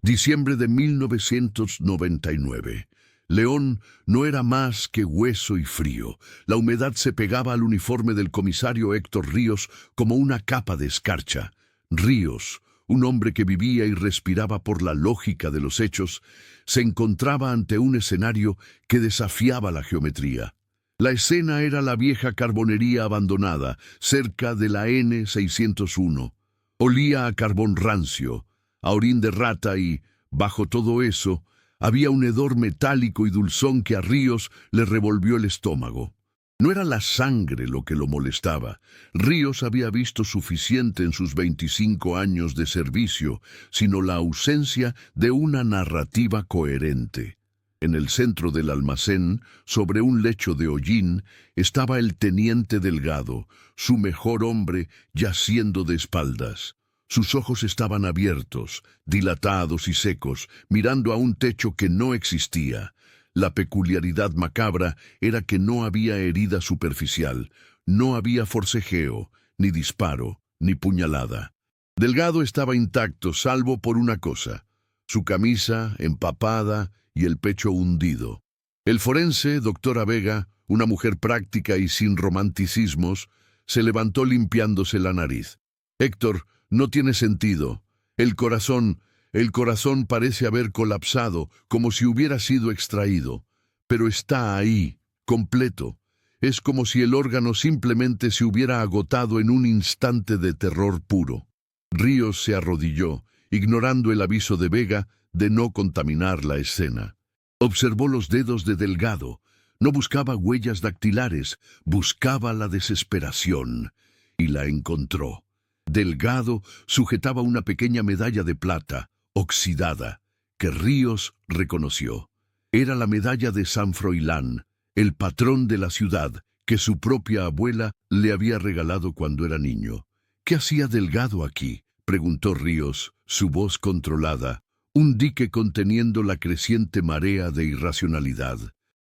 Diciembre de 1999. León no era más que hueso y frío. La humedad se pegaba al uniforme del comisario Héctor Ríos como una capa de escarcha. Ríos, un hombre que vivía y respiraba por la lógica de los hechos, se encontraba ante un escenario que desafiaba la geometría. La escena era la vieja carbonería abandonada, cerca de la N601. Olía a carbón rancio, a orín de rata y, bajo todo eso, había un hedor metálico y dulzón que a Ríos le revolvió el estómago. No era la sangre lo que lo molestaba. Ríos había visto suficiente en sus 25 años de servicio, sino la ausencia de una narrativa coherente. En el centro del almacén, sobre un lecho de hollín, estaba el teniente Delgado, su mejor hombre, yaciendo de espaldas. Sus ojos estaban abiertos, dilatados y secos, mirando a un techo que no existía. La peculiaridad macabra era que no había herida superficial, no había forcejeo, ni disparo, ni puñalada. Delgado estaba intacto, salvo por una cosa: su camisa empapada y el pecho hundido. El forense, doctora Vega, una mujer práctica y sin romanticismos, se levantó limpiándose la nariz. Héctor, no tiene sentido. El corazón parece haber colapsado, como si hubiera sido extraído. Pero está ahí, completo. Es como si el órgano simplemente se hubiera agotado en un instante de terror puro. Ríos se arrodilló, ignorando el aviso de Vega de no contaminar la escena. Observó los dedos de Delgado. No buscaba huellas dactilares, buscaba la desesperación. Y la encontró. Delgado sujetaba una pequeña medalla de plata, oxidada, que Ríos reconoció. Era la medalla de San Froilán, el patrón de la ciudad, que su propia abuela le había regalado cuando era niño. ¿Qué hacía Delgado aquí?, preguntó Ríos, su voz controlada, un dique conteniendo la creciente marea de irracionalidad.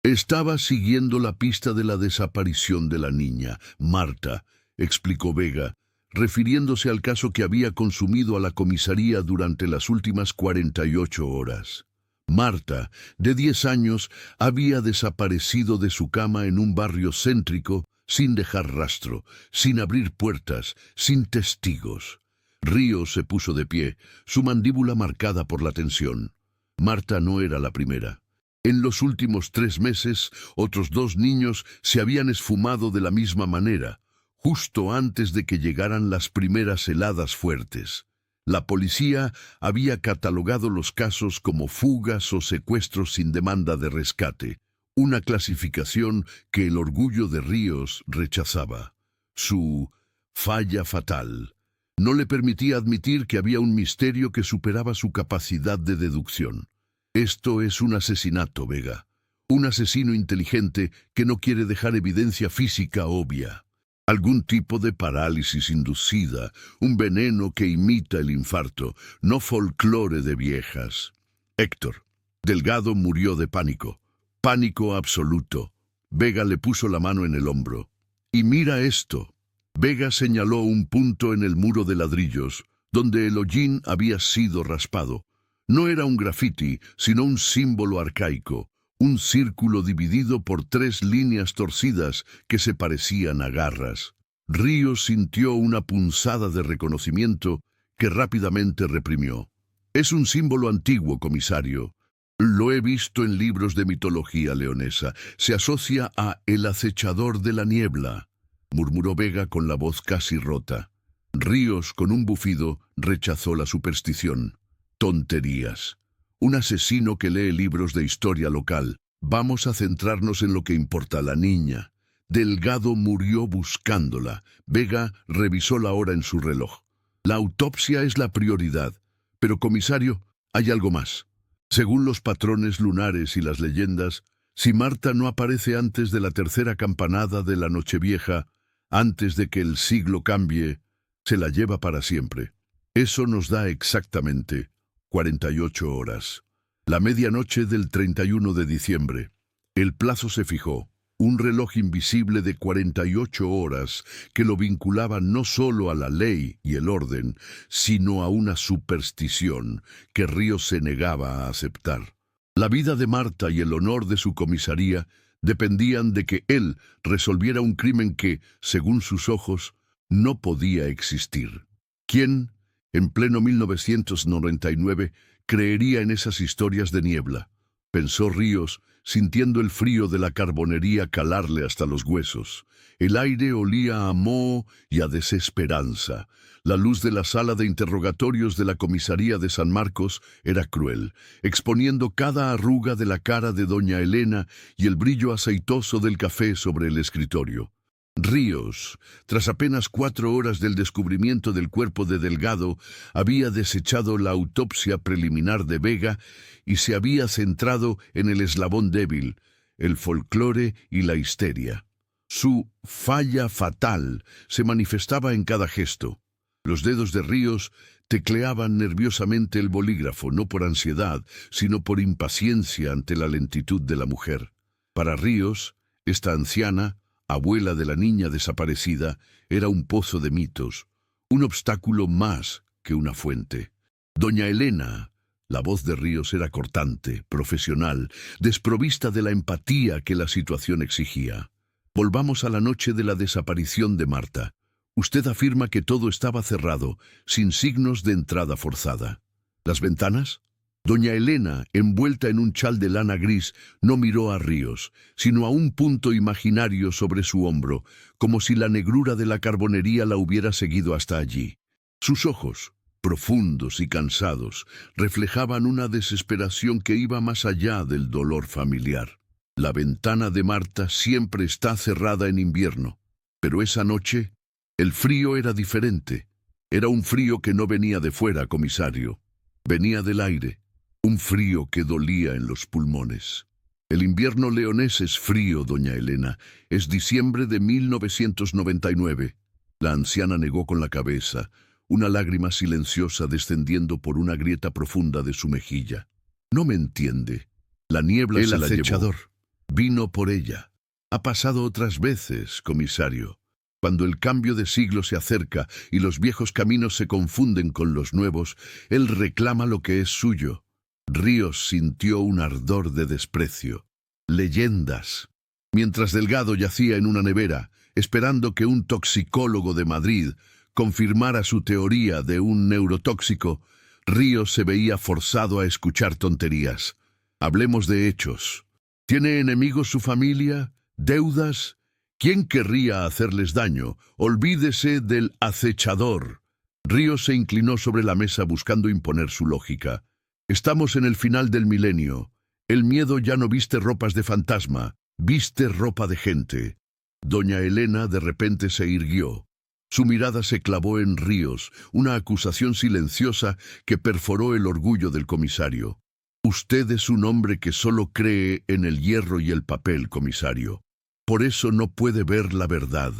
Estaba siguiendo la pista de la desaparición de la niña, Marta, explicó Vega, refiriéndose al caso que había consumido a la comisaría durante las últimas 48 horas. Marta, de 10 años, había desaparecido de su cama en un barrio céntrico, sin dejar rastro, sin abrir puertas, sin testigos. Ríos se puso de pie, su mandíbula marcada por la tensión. Marta no era la primera. En los últimos 3 meses, otros 2 niños se habían esfumado de la misma manera, justo antes de que llegaran las primeras heladas fuertes. La policía había catalogado los casos como fugas o secuestros sin demanda de rescate, una clasificación que el orgullo de Ríos rechazaba. Su falla fatal no le permitía admitir que había un misterio que superaba su capacidad de deducción. Esto es un asesinato, Vega. Un asesino inteligente que no quiere dejar evidencia física obvia. Algún tipo de parálisis inducida, un veneno que imita el infarto, no folclore de viejas. Héctor. Delgado murió de pánico. Pánico absoluto. Vega le puso la mano en el hombro. Y mira esto. Vega señaló un punto en el muro de ladrillos, donde el hollín había sido raspado. No era un grafiti, sino un símbolo arcaico. Un círculo dividido por 3 líneas torcidas que se parecían a garras. Ríos sintió una punzada de reconocimiento que rápidamente reprimió. Es un símbolo antiguo, comisario. Lo he visto en libros de mitología leonesa. Se asocia a el acechador de la niebla, murmuró Vega con la voz casi rota. Ríos, con un bufido, rechazó la superstición. Tonterías. Un asesino que lee libros de historia local. Vamos a centrarnos en lo que importa, la niña. Delgado murió buscándola. Vega revisó la hora en su reloj. La autopsia es la prioridad. Pero, comisario, hay algo más. Según los patrones lunares y las leyendas, si Marta no aparece antes de la 3ª campanada de la Nochevieja, antes de que el siglo cambie, se la lleva para siempre. Eso nos da exactamente 48 horas. La medianoche del 31 de diciembre. El plazo se fijó. un reloj invisible de 48 horas que lo vinculaba no solo a la ley y el orden, sino a una superstición que Ríos se negaba a aceptar. La vida de Marta y el honor de su comisaría dependían de que él resolviera un crimen que, según sus ojos, no podía existir. ¿Quién, en pleno 1999, creería en esas historias de niebla? Pensó Ríos, sintiendo el frío de la carbonería calarle hasta los huesos. El aire olía a moho y a desesperanza. La luz de la sala de interrogatorios de la comisaría de San Marcos era cruel, exponiendo cada arruga de la cara de doña Elena y el brillo aceitoso del café sobre el escritorio. Ríos, tras apenas 4 horas del descubrimiento del cuerpo de Delgado, había desechado la autopsia preliminar de Vega y se había centrado en el eslabón débil, el folclore y la histeria. Su falla fatal se manifestaba en cada gesto. Los dedos de Ríos tecleaban nerviosamente el bolígrafo, no por ansiedad, sino por impaciencia ante la lentitud de la mujer. Para Ríos, esta anciana, abuela de la niña desaparecida, era un pozo de mitos, un obstáculo más que una fuente. Doña Elena, la voz de Ríos era cortante, profesional, desprovista de la empatía que la situación exigía. Volvamos a la noche de la desaparición de Marta. Usted afirma que todo estaba cerrado, sin signos de entrada forzada. ¿Las ventanas? Doña Elena, envuelta en un chal de lana gris, no miró a Ríos, sino a un punto imaginario sobre su hombro, como si la negrura de la carbonería la hubiera seguido hasta allí. Sus ojos, profundos y cansados, reflejaban una desesperación que iba más allá del dolor familiar. La ventana de Marta siempre está cerrada en invierno, pero esa noche el frío era diferente. Era un frío que no venía de fuera, comisario. Venía del aire. Un frío que dolía en los pulmones. El invierno leonés es frío, doña Elena. Es diciembre de 1999. La anciana negó con la cabeza, una lágrima silenciosa descendiendo por una grieta profunda de su mejilla. No me entiende. La niebla se la llevó. Vino por ella. Ha pasado otras veces, comisario. Cuando el cambio de siglo se acerca y los viejos caminos se confunden con los nuevos, él reclama lo que es suyo. Ríos sintió un ardor de desprecio. Leyendas. Mientras Delgado yacía en una nevera, esperando que un toxicólogo de Madrid confirmara su teoría de un neurotóxico, Ríos se veía forzado a escuchar tonterías. Hablemos de hechos. ¿Tiene enemigos su familia? ¿Deudas? ¿Quién querría hacerles daño? Olvídese del acechador. Ríos se inclinó sobre la mesa buscando imponer su lógica. Estamos en el final del milenio. El miedo ya no viste ropas de fantasma, viste ropa de gente. Doña Elena de repente se irguió. Su mirada se clavó en Ríos, una acusación silenciosa que perforó el orgullo del comisario. Usted es un hombre que solo cree en el hierro y el papel, comisario. Por eso no puede ver la verdad.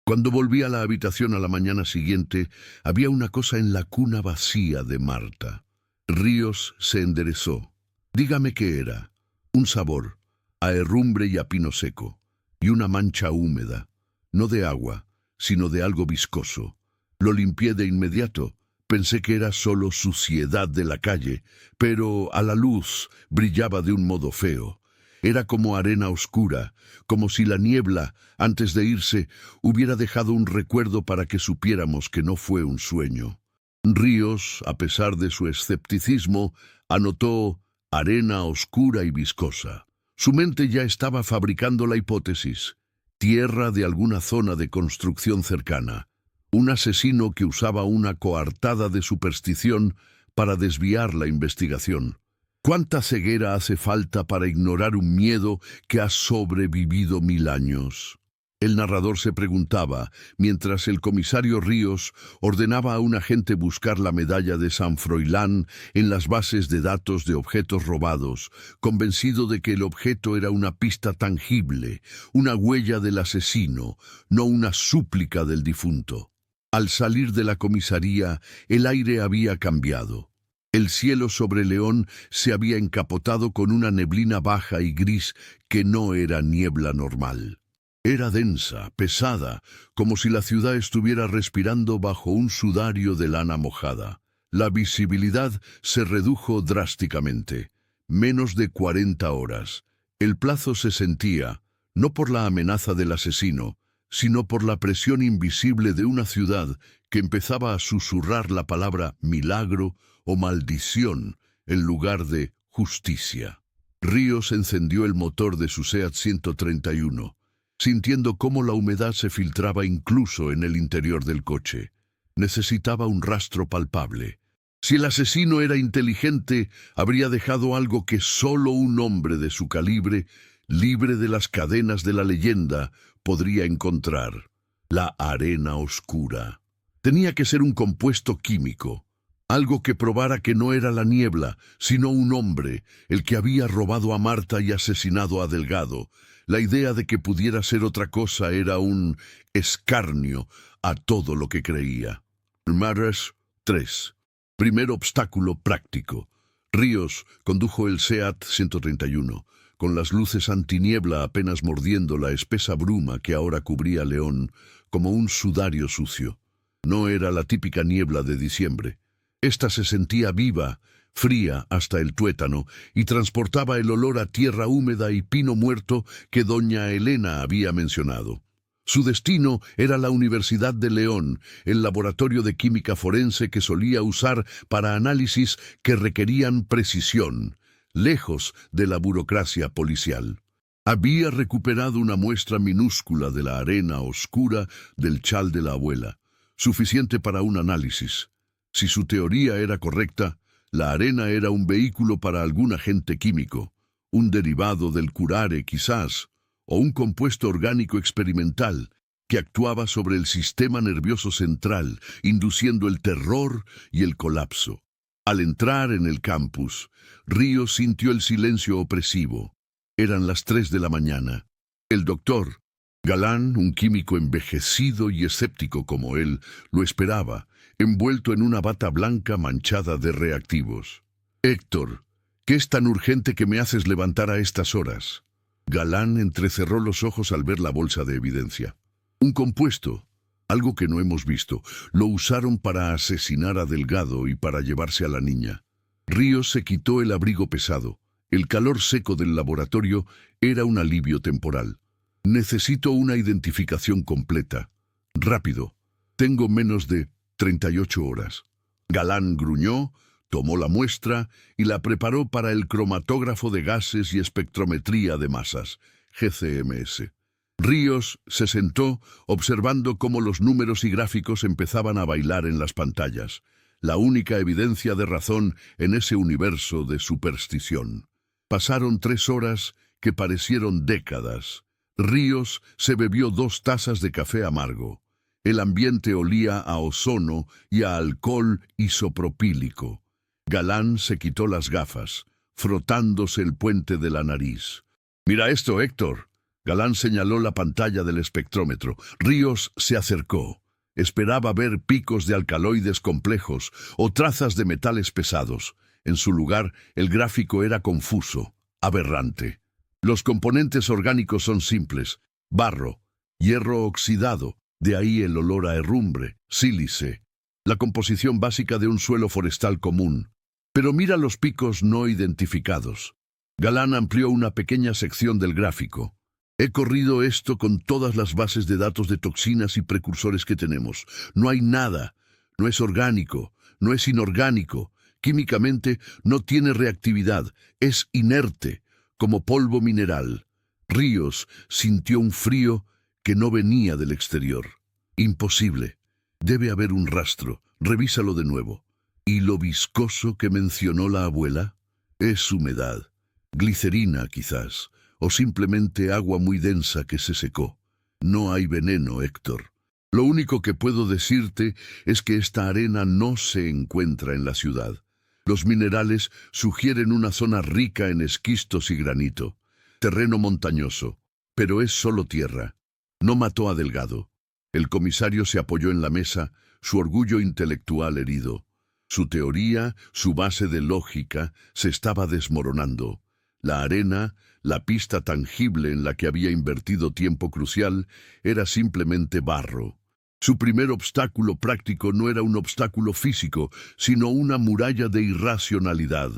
Cuando volví a la habitación a la mañana siguiente, había una cosa en la cuna vacía de Marta. Ríos se enderezó. Dígame qué era. Un sabor, a herrumbre y a pino seco, y una mancha húmeda, no de agua, sino de algo viscoso. Lo limpié de inmediato. Pensé que era solo suciedad de la calle, pero a la luz brillaba de un modo feo. Era como arena oscura, como si la niebla, antes de irse, hubiera dejado un recuerdo para que supiéramos que no fue un sueño. Ríos, a pesar de su escepticismo, anotó arena oscura y viscosa. Su mente ya estaba fabricando la hipótesis. Tierra de alguna zona de construcción cercana. Un asesino que usaba una coartada de superstición para desviar la investigación. ¿Cuánta ceguera hace falta para ignorar un miedo que ha sobrevivido 1000 años? El narrador se preguntaba, mientras el comisario Ríos ordenaba a un agente buscar la medalla de San Froilán en las bases de datos de objetos robados, convencido de que el objeto era una pista tangible, una huella del asesino, no una súplica del difunto. Al salir de la comisaría, el aire había cambiado. El cielo sobre León se había encapotado con una neblina baja y gris que no era niebla normal. Era densa, pesada, como si la ciudad estuviera respirando bajo un sudario de lana mojada. La visibilidad se redujo drásticamente. Menos de 40 horas. El plazo se sentía, no por la amenaza del asesino, sino por la presión invisible de una ciudad que empezaba a susurrar la palabra milagro o maldición en lugar de justicia. Ríos encendió el motor de su SEAT 131, sintiendo cómo la humedad se filtraba incluso en el interior del coche. Necesitaba un rastro palpable. Si el asesino era inteligente, habría dejado algo que solo un hombre de su calibre, libre de las cadenas de la leyenda, podría encontrar: la arena oscura. Tenía que ser un compuesto químico, algo que probara que no era la niebla, sino un hombre, el que había robado a Marta y asesinado a Delgado. La idea de que pudiera ser otra cosa era un escarnio a todo lo que creía. Matters 3. Primer obstáculo práctico. Ríos condujo el SEAT 131, con las luces antiniebla apenas mordiendo la espesa bruma que ahora cubría León como un sudario sucio. No era la típica niebla de diciembre. Esta se sentía viva, fría hasta el tuétano, y transportaba el olor a tierra húmeda y pino muerto que doña Elena había mencionado. Su destino era la Universidad de León, el laboratorio de química forense que solía usar para análisis que requerían precisión, lejos de la burocracia policial. Había recuperado una muestra minúscula de la arena oscura del chal de la abuela, suficiente para un análisis. Si su teoría era correcta, la arena era un vehículo para algún agente químico, un derivado del curare quizás, o un compuesto orgánico experimental que actuaba sobre el sistema nervioso central, induciendo el terror y el colapso. Al entrar en el campus, Ríos sintió el silencio opresivo. Eran las 3 de la mañana. El doctor Galán, un químico envejecido y escéptico como él, lo esperaba, envuelto en una bata blanca manchada de reactivos. «Héctor, ¿qué es tan urgente que me haces levantar a estas horas?» Galán entrecerró los ojos al ver la bolsa de evidencia. Un compuesto, algo que no hemos visto. Lo usaron para asesinar a Delgado y para llevarse a la niña. Ríos se quitó el abrigo pesado. El calor seco del laboratorio era un alivio temporal. Necesito una identificación completa. Rápido. Tengo menos de 38 horas. Galán gruñó, tomó la muestra y la preparó para el cromatógrafo de gases y espectrometría de masas, GCMS. Ríos se sentó observando cómo los números y gráficos empezaban a bailar en las pantallas, la única evidencia de razón en ese universo de superstición. Pasaron 3 horas que parecieron décadas. Ríos se bebió 2 tazas de café amargo. El ambiente olía a ozono y a alcohol isopropílico. Galán se quitó las gafas, frotándose el puente de la nariz. «Mira esto, Héctor». Galán señaló la pantalla del espectrómetro. Ríos se acercó. Esperaba ver picos de alcaloides complejos o trazas de metales pesados. En su lugar, el gráfico era confuso, aberrante. Los componentes orgánicos son simples: barro, hierro oxidado, de ahí el olor a herrumbre, sílice, la composición básica de un suelo forestal común. Pero mira los picos no identificados. Galán amplió una pequeña sección del gráfico. He corrido esto con todas las bases de datos de toxinas y precursores que tenemos. No hay nada. No es orgánico, no es inorgánico. Químicamente no tiene reactividad. Es inerte, como polvo mineral. Ríos sintió un frío que no venía del exterior. Imposible. Debe haber un rastro. Revísalo de nuevo. ¿Y lo viscoso que mencionó la abuela? Es humedad. Glicerina, quizás. O simplemente agua muy densa que se secó. No hay veneno, Héctor. Lo único que puedo decirte es que esta arena no se encuentra en la ciudad. Los minerales sugieren una zona rica en esquistos y granito. Terreno montañoso. Pero es solo tierra. No mató a Delgado. El comisario se apoyó en la mesa, su orgullo intelectual herido. Su teoría, su base de lógica, se estaba desmoronando. La arena, la pista tangible en la que había invertido tiempo crucial, era simplemente barro. Su primer obstáculo práctico no era un obstáculo físico, sino una muralla de irracionalidad.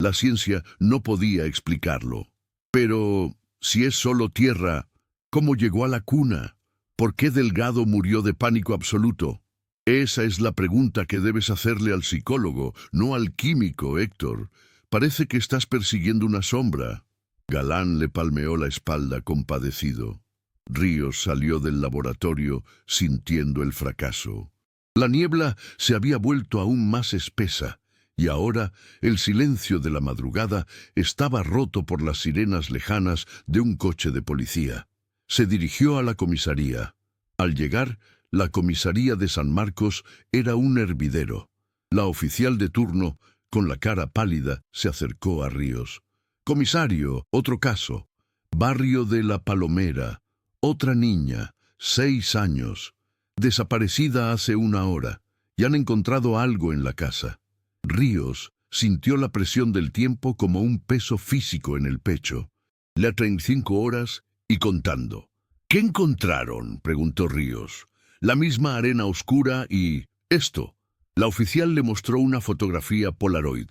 La ciencia no podía explicarlo. Pero, si es solo tierra, ¿cómo llegó a la cuna? ¿Por qué Delgado murió de pánico absoluto? Esa es la pregunta que debes hacerle al psicólogo, no al químico, Héctor. Parece que estás persiguiendo una sombra. Galán le palmeó la espalda compadecido. Ríos salió del laboratorio sintiendo el fracaso. La niebla se había vuelto aún más espesa, y ahora el silencio de la madrugada estaba roto por las sirenas lejanas de un coche de policía. Se dirigió a la comisaría. Al llegar, la comisaría de San Marcos era un hervidero. La oficial de turno, con la cara pálida, se acercó a Ríos. «Comisario, otro caso. Barrio de La Palomera. Otra niña, 6 años. Desaparecida hace 1 hora. Y han encontrado algo en la casa». Ríos sintió la presión del tiempo como un peso físico en el pecho. «Le 35 horas y contando». «¿Qué encontraron?», preguntó Ríos. «La misma arena oscura y... esto». La oficial le mostró una fotografía Polaroid.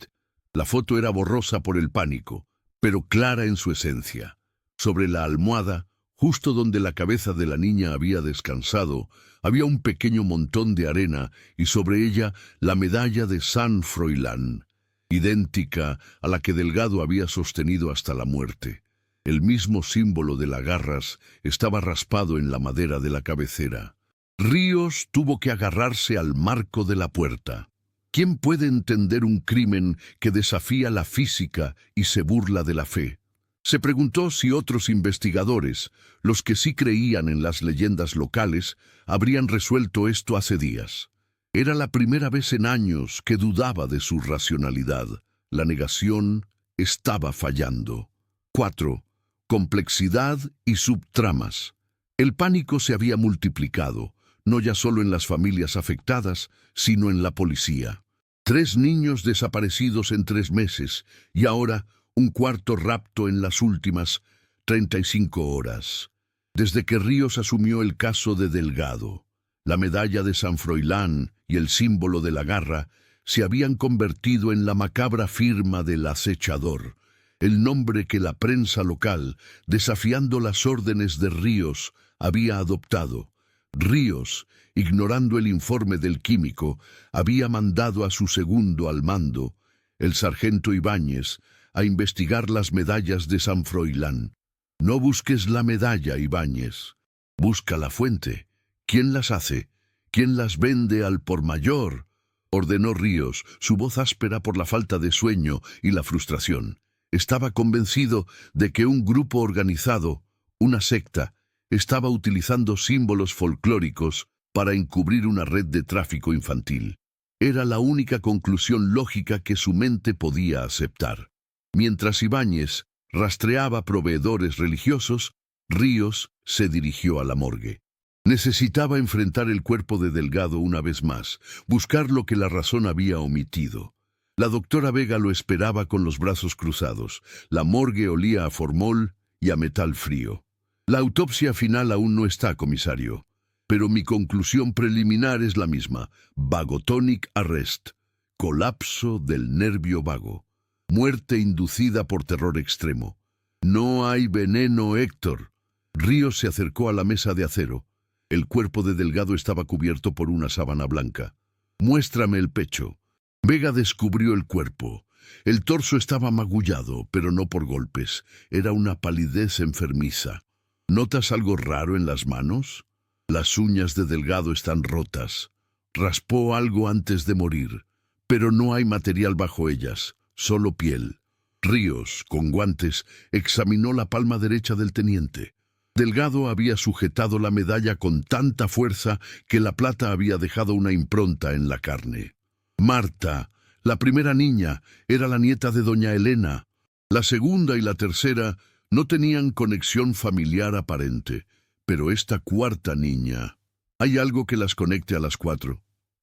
La foto era borrosa por el pánico, pero clara en su esencia. Sobre la almohada, justo donde la cabeza de la niña había descansado, había un pequeño montón de arena y sobre ella la medalla de San Froilán, idéntica a la que Delgado había sostenido hasta la muerte. El mismo símbolo de las garras estaba raspado en la madera de la cabecera. Ríos tuvo que agarrarse al marco de la puerta. ¿Quién puede entender un crimen que desafía la física y se burla de la fe? Se preguntó si otros investigadores, los que sí creían en las leyendas locales, habrían resuelto esto hace días. Era la primera vez en años que dudaba de su racionalidad. La negación estaba fallando. 4. Complejidad y subtramas. El pánico se había multiplicado, no ya solo en las familias afectadas, sino en la policía. 3 niños desaparecidos en 3 meses, y ahora un 4.º rapto en las últimas 35 horas. Desde que Ríos asumió el caso de Delgado, la medalla de San Froilán y el símbolo de la garra se habían convertido en la macabra firma del acechador, el nombre que la prensa local, desafiando las órdenes de Ríos, había adoptado. Ríos, ignorando el informe del químico, había mandado a su segundo al mando, el sargento Ibáñez, a investigar las medallas de San Froilán. «No busques la medalla, Ibáñez. Busca la fuente. ¿Quién las hace? ¿Quién las vende al por mayor?», ordenó Ríos, su voz áspera por la falta de sueño y la frustración. Estaba convencido de que un grupo organizado, una secta, estaba utilizando símbolos folclóricos para encubrir una red de tráfico infantil. Era la única conclusión lógica que su mente podía aceptar. Mientras Ibáñez rastreaba proveedores religiosos, Ríos se dirigió a la morgue. Necesitaba enfrentar el cuerpo de Delgado una vez más, buscar lo que la razón había omitido. La doctora Vega lo esperaba con los brazos cruzados. La morgue olía a formol y a metal frío. «La autopsia final aún no está, comisario, pero mi conclusión preliminar es la misma. Vagotonic arrest. Colapso del nervio vago. Muerte inducida por terror extremo. No hay veneno, Héctor». Ríos se acercó a la mesa de acero. El cuerpo de Delgado estaba cubierto por una sábana blanca. «Muéstrame el pecho». Vega descubrió el cuerpo. El torso estaba magullado, pero no por golpes. Era una palidez enfermiza. «¿Notas algo raro en las manos?». «Las uñas de Delgado están rotas. Raspó algo antes de morir, pero no hay material bajo ellas, solo piel». Ríos, con guantes, examinó la palma derecha del teniente. Delgado había sujetado la medalla con tanta fuerza que la plata había dejado una impronta en la carne. Marta, la primera niña, era la nieta de doña Elena. La segunda y la tercera no tenían conexión familiar aparente, pero esta 4ª niña... ¿Hay algo que las conecte a las 4?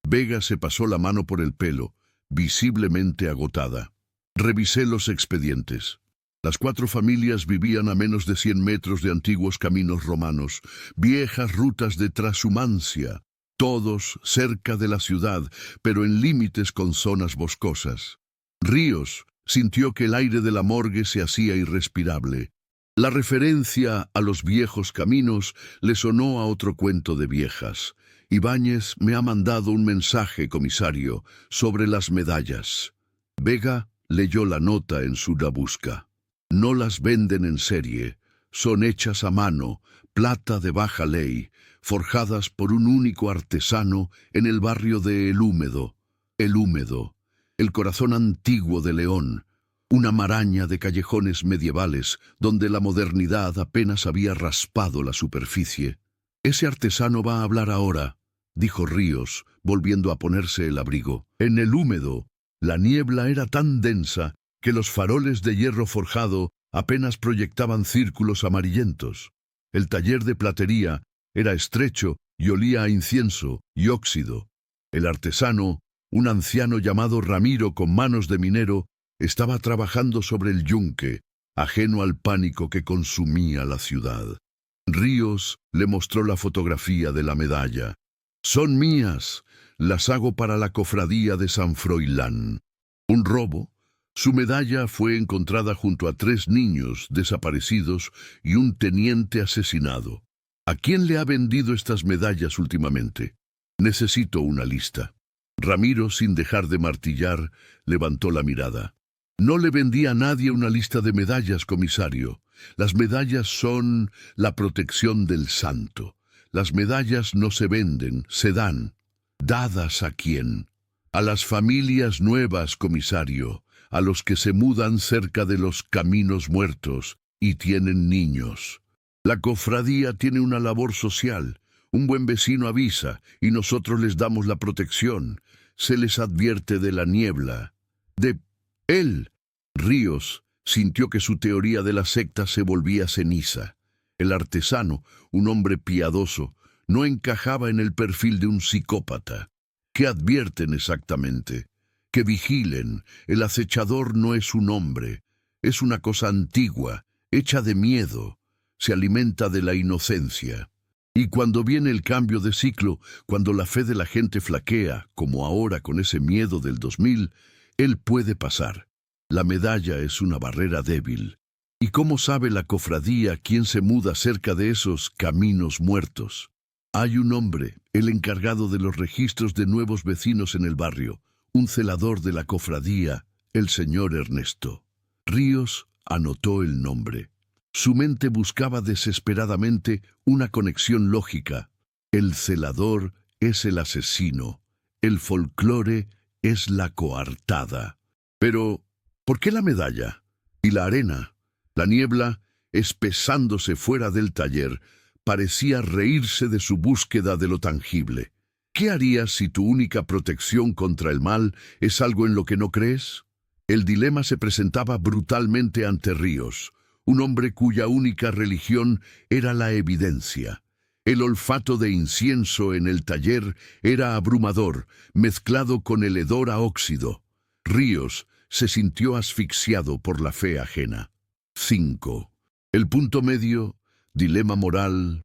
Vega se pasó la mano por el pelo. visiblemente agotada. Revisé los expedientes. Las 4 familias vivían a menos de 100 metros de antiguos caminos romanos, viejas rutas de transhumancia, todos cerca de la ciudad, pero en límites con zonas boscosas. Ríos sintió que el aire de la morgue se hacía irrespirable. La referencia a los viejos caminos le sonó a otro cuento de viejas. Ibáñez me ha mandado un mensaje, comisario, sobre las medallas. Vega leyó la nota en su busca. No las venden en serie, son hechas a mano, plata de baja ley, forjadas por un único artesano en el barrio de El Húmedo. El Húmedo, el corazón antiguo de León, una maraña de callejones medievales donde la modernidad apenas había raspado la superficie. Ese artesano va a hablar ahora, dijo Ríos, volviendo a ponerse el abrigo. En El Húmedo, la niebla era tan densa que los faroles de hierro forjado apenas proyectaban círculos amarillentos. El taller de platería era estrecho y olía a incienso y óxido. El artesano, un anciano llamado Ramiro con manos de minero, estaba trabajando sobre el yunque, ajeno al pánico que consumía la ciudad. Ríos le mostró la fotografía de la medalla. «Son mías, las hago para la cofradía de San Froilán». ¿Un robo? Su medalla fue encontrada junto a 3 niños desaparecidos y un teniente asesinado. ¿A quién le ha vendido estas medallas últimamente? Necesito una lista. Ramiro, sin dejar de martillar, levantó la mirada. No le vendí a nadie una lista de medallas, comisario. Las medallas son la protección del santo. Las medallas no se venden, se dan. ¿Dadas a quién? A las familias nuevas, comisario, a los que se mudan cerca de los caminos muertos y tienen niños. La cofradía tiene una labor social. Un buen vecino avisa y nosotros les damos la protección. Se les advierte de la niebla. De él. Ríos sintió que su teoría de la secta se volvía ceniza. El artesano, un hombre piadoso, no encajaba en el perfil de un psicópata. ¿Qué advierten exactamente? Que vigilen. El acechador no es un hombre. Es una cosa antigua, hecha de miedo. Se alimenta de la inocencia. Y cuando viene el cambio de ciclo, cuando la fe de la gente flaquea, como ahora con ese miedo del 2000, él puede pasar. La medalla es una barrera débil. ¿Y cómo sabe la cofradía quién se muda cerca de esos caminos muertos? Hay un hombre, el encargado de los registros de nuevos vecinos en el barrio, un celador de la cofradía, el señor Ernesto. Ríos anotó el nombre. Su mente buscaba desesperadamente una conexión lógica. El celador es el asesino. El folclore es la coartada. Pero, ¿por qué la medalla? ¿Y la arena? La niebla, espesándose fuera del taller, parecía reírse de su búsqueda de lo tangible. ¿Qué harías si tu única protección contra el mal es algo en lo que no crees? El dilema se presentaba brutalmente ante Ríos, un hombre cuya única religión era la evidencia. El olfato de incienso en el taller era abrumador, mezclado con el hedor a óxido. Ríos se sintió asfixiado por la fe ajena. 5. El punto medio, dilema moral,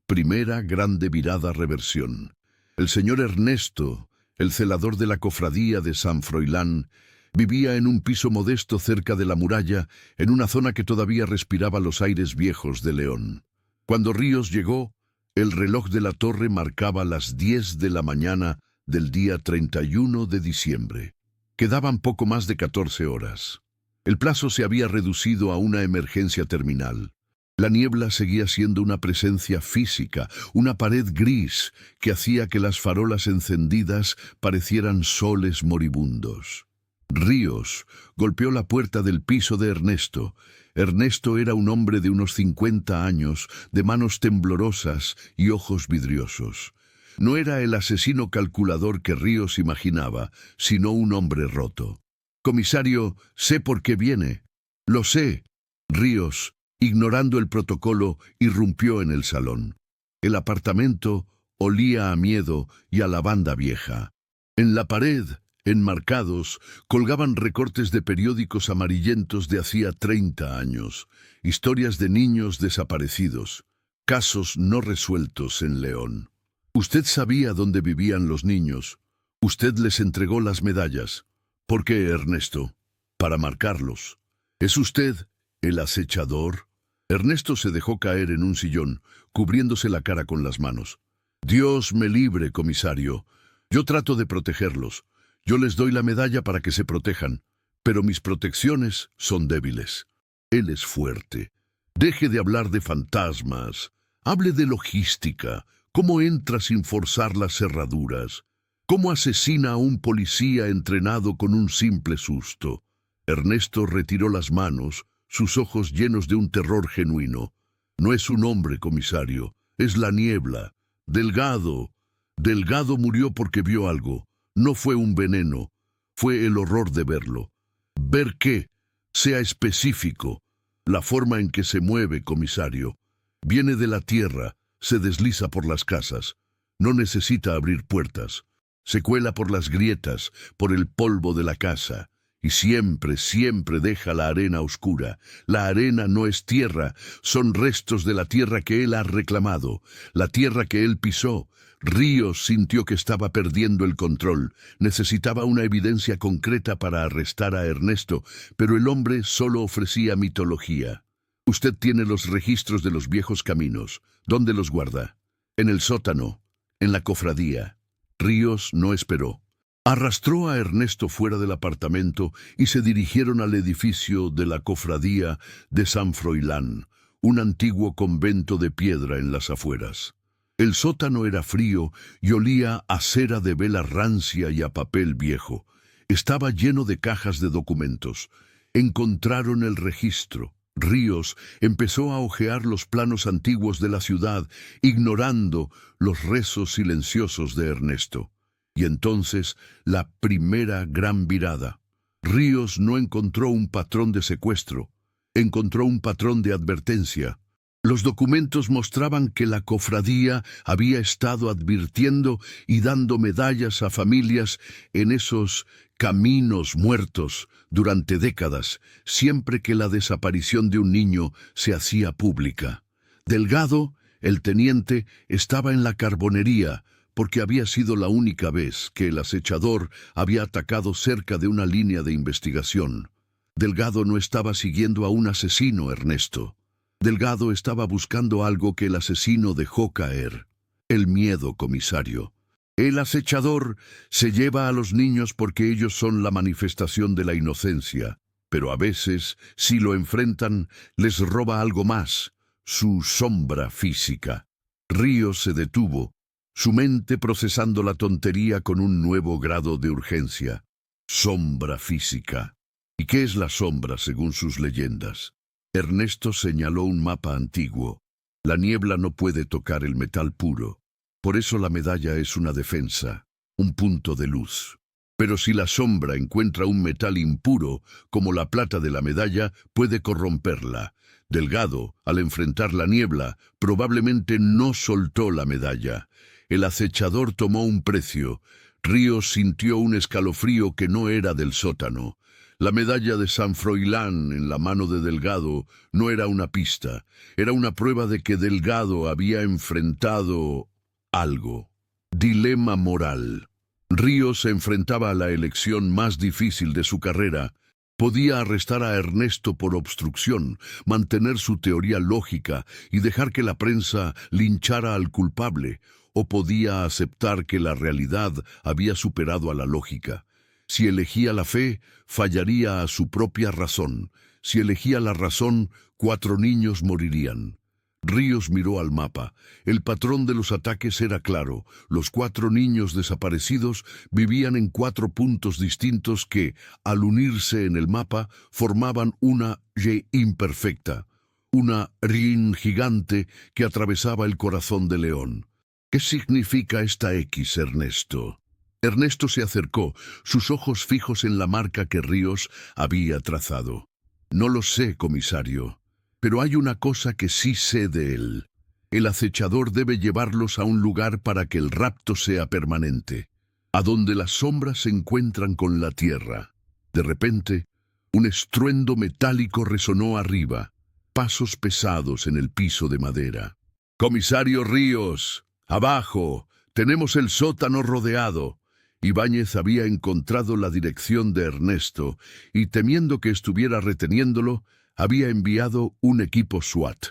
primera grande virada reversión. El señor Ernesto, el celador de la cofradía de San Froilán, vivía en un piso modesto cerca de la muralla, en una zona que todavía respiraba los aires viejos de León. Cuando Ríos llegó, el reloj de la torre marcaba las 10 de la mañana del día 31 de diciembre. Quedaban poco más de 14 horas. El plazo se había reducido a una emergencia terminal. La niebla seguía siendo una presencia física, una pared gris que hacía que las farolas encendidas parecieran soles moribundos. Ríos golpeó la puerta del piso de Ernesto. Ernesto era un hombre de unos 50 años, de manos temblorosas y ojos vidriosos. No era el asesino calculador que Ríos imaginaba, sino un hombre roto. «Comisario, sé por qué viene». «Lo sé». Ríos, ignorando el protocolo, irrumpió en el salón. El apartamento olía a miedo y a lavanda vieja. En la pared, Enmarcados, colgaban recortes de periódicos amarillentos de hacía 30 años, historias de niños desaparecidos, casos no resueltos en León. Usted sabía dónde vivían los niños. Usted les entregó las medallas. ¿Por qué, Ernesto? Para marcarlos. ¿Es usted el acechador? Ernesto se dejó caer en un sillón, cubriéndose la cara con las manos. Dios me libre, comisario. Yo trato de protegerlos. Yo les doy la medalla para que se protejan, pero mis protecciones son débiles. Él es fuerte. Deje de hablar de fantasmas. Hable de logística. ¿Cómo entra sin forzar las cerraduras? ¿Cómo asesina a un policía entrenado con un simple susto? Ernesto retiró las manos, sus ojos llenos de un terror genuino. No es un hombre, comisario, es la niebla. Delgado. Delgado murió porque vio algo. No fue un veneno, fue el horror de verlo. Ver qué, sea específico. La forma en que se mueve, comisario. Viene de la tierra, se desliza por las casas. No necesita abrir puertas. Se cuela por las grietas, por el polvo de la casa. Y siempre, siempre deja la arena oscura. La arena no es tierra, son restos de la tierra que él ha reclamado, la tierra que él pisó. Ríos sintió que estaba perdiendo el control. Necesitaba una evidencia concreta para arrestar a Ernesto, pero el hombre solo ofrecía mitología. Usted tiene los registros de los viejos caminos. ¿Dónde los guarda? En el sótano, en la cofradía. Ríos no esperó. Arrastró a Ernesto fuera del apartamento y se dirigieron al edificio de la cofradía de San Froilán, un antiguo convento de piedra en las afueras. El sótano era frío y olía a cera de vela rancia y a papel viejo. Estaba lleno de cajas de documentos. Encontraron el registro. Ríos empezó a hojear los planos antiguos de la ciudad, ignorando los rezos silenciosos de Ernesto. Y entonces, la primera gran virada. Ríos no encontró un patrón de secuestro, encontró un patrón de advertencia. Los documentos mostraban que la cofradía había estado advirtiendo y dando medallas a familias en esos caminos muertos durante décadas, siempre que la desaparición de un niño se hacía pública. Delgado, el teniente, estaba en la carbonería, porque había sido la única vez que el acechador había atacado cerca de una línea de investigación. Delgado no estaba siguiendo a un asesino, Ernesto. Delgado estaba buscando algo que el asesino dejó caer. El miedo, comisario. El acechador se lleva a los niños porque ellos son la manifestación de la inocencia, pero a veces, si lo enfrentan, les roba algo más, su sombra física. Ríos se detuvo, su mente procesando la tontería con un nuevo grado de urgencia. Sombra física. ¿Y qué es la sombra según sus leyendas? Ernesto señaló un mapa antiguo. La niebla no puede tocar el metal puro. Por eso la medalla es una defensa, un punto de luz. Pero si la sombra encuentra un metal impuro, como la plata de la medalla, puede corromperla. Delgado, al enfrentar la niebla, probablemente no soltó la medalla. El acechador tomó un precio. Ríos sintió un escalofrío que no era del sótano. La medalla de San Froilán en la mano de Delgado no era una pista, era una prueba de que Delgado había enfrentado algo. Dilema moral. Ríos se enfrentaba a la elección más difícil de su carrera. Podía arrestar a Ernesto por obstrucción, mantener su teoría lógica y dejar que la prensa linchara al culpable, o podía aceptar que la realidad había superado a la lógica. Si elegía la fe, fallaría a su propia razón. Si elegía la razón, 4 niños morirían. Ríos miró al mapa. El patrón de los ataques era claro. Los 4 niños desaparecidos vivían en 4 puntos distintos que, al unirse en el mapa, formaban una Y imperfecta. Una rin gigante que atravesaba el corazón de León. ¿Qué significa esta X, Ernesto? Ernesto se acercó, sus ojos fijos en la marca que Ríos había trazado. No lo sé, comisario, pero hay una cosa que sí sé de él. El acechador debe llevarlos a un lugar para que el rapto sea permanente. a donde las sombras se encuentran con la tierra. De repente, un estruendo metálico resonó arriba, pasos pesados en el piso de madera. «Comisario Ríos, abajo, tenemos el sótano rodeado». Ibáñez había encontrado la dirección de Ernesto y, temiendo que estuviera reteniéndolo, había enviado un equipo SWAT.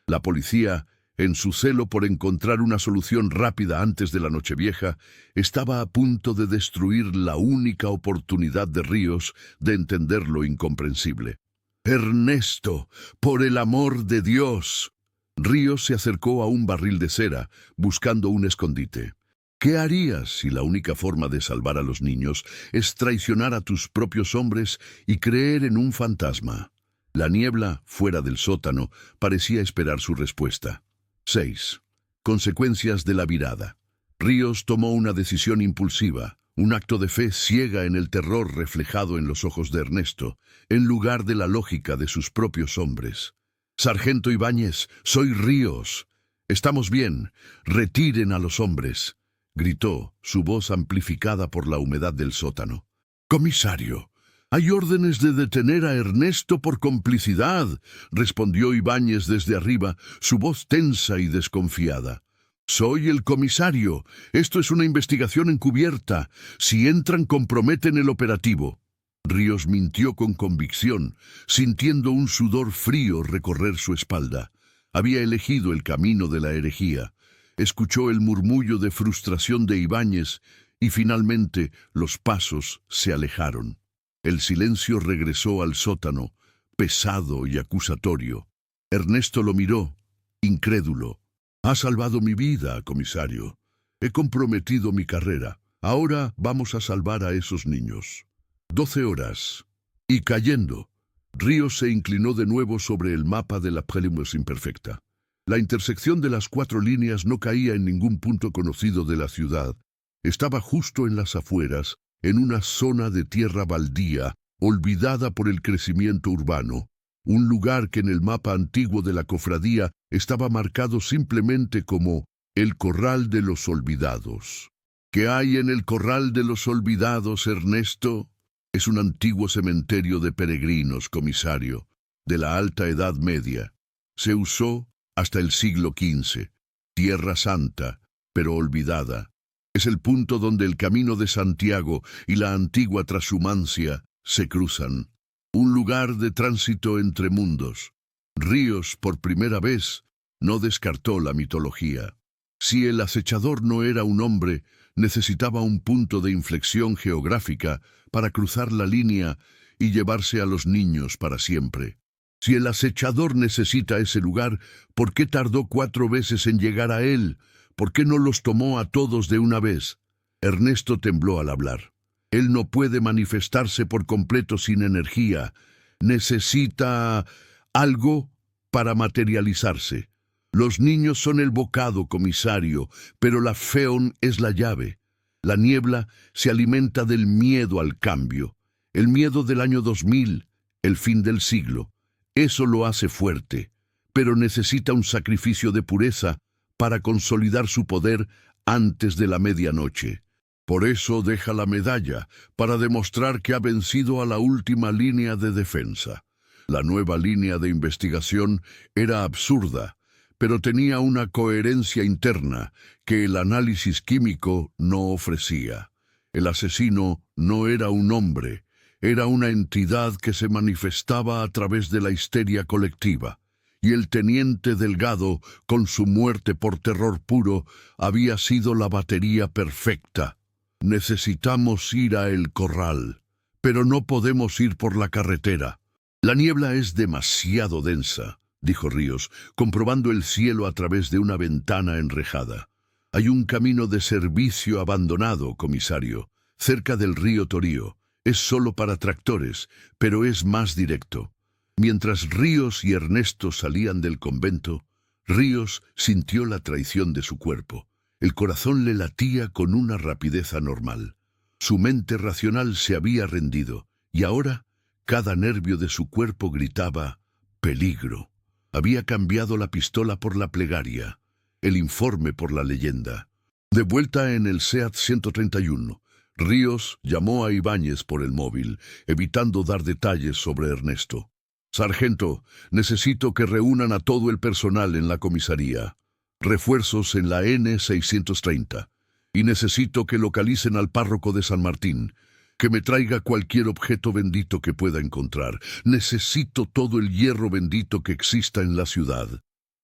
La policía, en su celo por encontrar una solución rápida antes de la Nochevieja, estaba a punto de destruir la única oportunidad de Ríos de entender lo incomprensible. «Ernesto, por el amor de Dios». Ríos se acercó a un barril de cera, buscando un escondite. ¿Qué harías si la única forma de salvar a los niños es traicionar a tus propios hombres y creer en un fantasma? La niebla, fuera del sótano, parecía esperar su respuesta. 6. Consecuencias de la virada. Ríos tomó una decisión impulsiva, un acto de fe ciega en el terror reflejado en los ojos de Ernesto, en lugar de la lógica de sus propios hombres. «Sargento Ibáñez, soy Ríos. Estamos bien. Retiren a los hombres», gritó, su voz amplificada por la humedad del sótano. «Comisario, hay órdenes de detener a Ernesto por complicidad», respondió Ibáñez desde arriba, su voz tensa y desconfiada. «Soy el comisario. Esto es una investigación encubierta. Si entran, comprometen el operativo». Ríos mintió con convicción, sintiendo un sudor frío recorrer su espalda. Había elegido el camino de la herejía. Escuchó el murmullo de frustración de Ibáñez y finalmente los pasos se alejaron. El silencio regresó al sótano, pesado y acusatorio. Ernesto lo miró, incrédulo. «Ha salvado mi vida, comisario. He comprometido mi carrera. Ahora vamos a salvar a esos niños». 12 horas. Y cayendo, Ríos se inclinó de nuevo sobre el mapa de la Prélimus imperfecta. La intersección de las 4 líneas no caía en ningún punto conocido de la ciudad. Estaba justo en las afueras, en una zona de tierra baldía, olvidada por el crecimiento urbano, un lugar que en el mapa antiguo de la cofradía estaba marcado simplemente como el Corral de los Olvidados. ¿Qué hay en el Corral de los Olvidados, Ernesto? Es un antiguo cementerio de peregrinos, comisario, de la Alta Edad Media. Se usó hasta el siglo XV. Tierra Santa, pero olvidada. Es el punto donde el Camino de Santiago y la antigua Trashumancia se cruzan. Un lugar de tránsito entre mundos. Ríos, por primera vez, no descartó la mitología. Si el acechador no era un hombre, necesitaba un punto de inflexión geográfica para cruzar la línea y llevarse a los niños para siempre. Si el acechador necesita ese lugar, ¿por qué tardó 4 veces en llegar a él? ¿Por qué no los tomó a todos de una vez? Ernesto tembló al hablar. Él no puede manifestarse por completo sin energía. Necesita algo para materializarse. Los niños son el bocado, comisario, pero la Feon es la llave. La niebla se alimenta del miedo al cambio, el miedo del año 2000, el fin del siglo. Eso lo hace fuerte, pero necesita un sacrificio de pureza para consolidar su poder antes de la medianoche. Por eso deja la medalla, para demostrar que ha vencido a la última línea de defensa. La nueva línea de investigación era absurda, pero tenía una coherencia interna que el análisis químico no ofrecía. El asesino no era un hombre, era una entidad que se manifestaba a través de la histeria colectiva, y el teniente Delgado, con su muerte por terror puro, había sido la batería perfecta. Necesitamos ir a El Corral, pero no podemos ir por la carretera. La niebla es demasiado densa, dijo Ríos, comprobando el cielo a través de una ventana enrejada. Hay un camino de servicio abandonado, comisario, cerca del río Torío. Es solo para tractores, pero es más directo. Mientras Ríos y Ernesto salían del convento, Ríos sintió la traición de su cuerpo. El corazón le latía con una rapidez anormal. Su mente racional se había rendido, y ahora cada nervio de su cuerpo gritaba «peligro». Había cambiado la pistola por la plegaria, el informe por la leyenda. De vuelta en el SEAT 131, Ríos llamó a Ibáñez por el móvil, evitando dar detalles sobre Ernesto. «Sargento, necesito que reúnan a todo el personal en la comisaría. Refuerzos en la N-630. Y necesito que localicen al párroco de San Martín. Que me traiga cualquier objeto bendito que pueda encontrar. Necesito todo el hierro bendito que exista en la ciudad».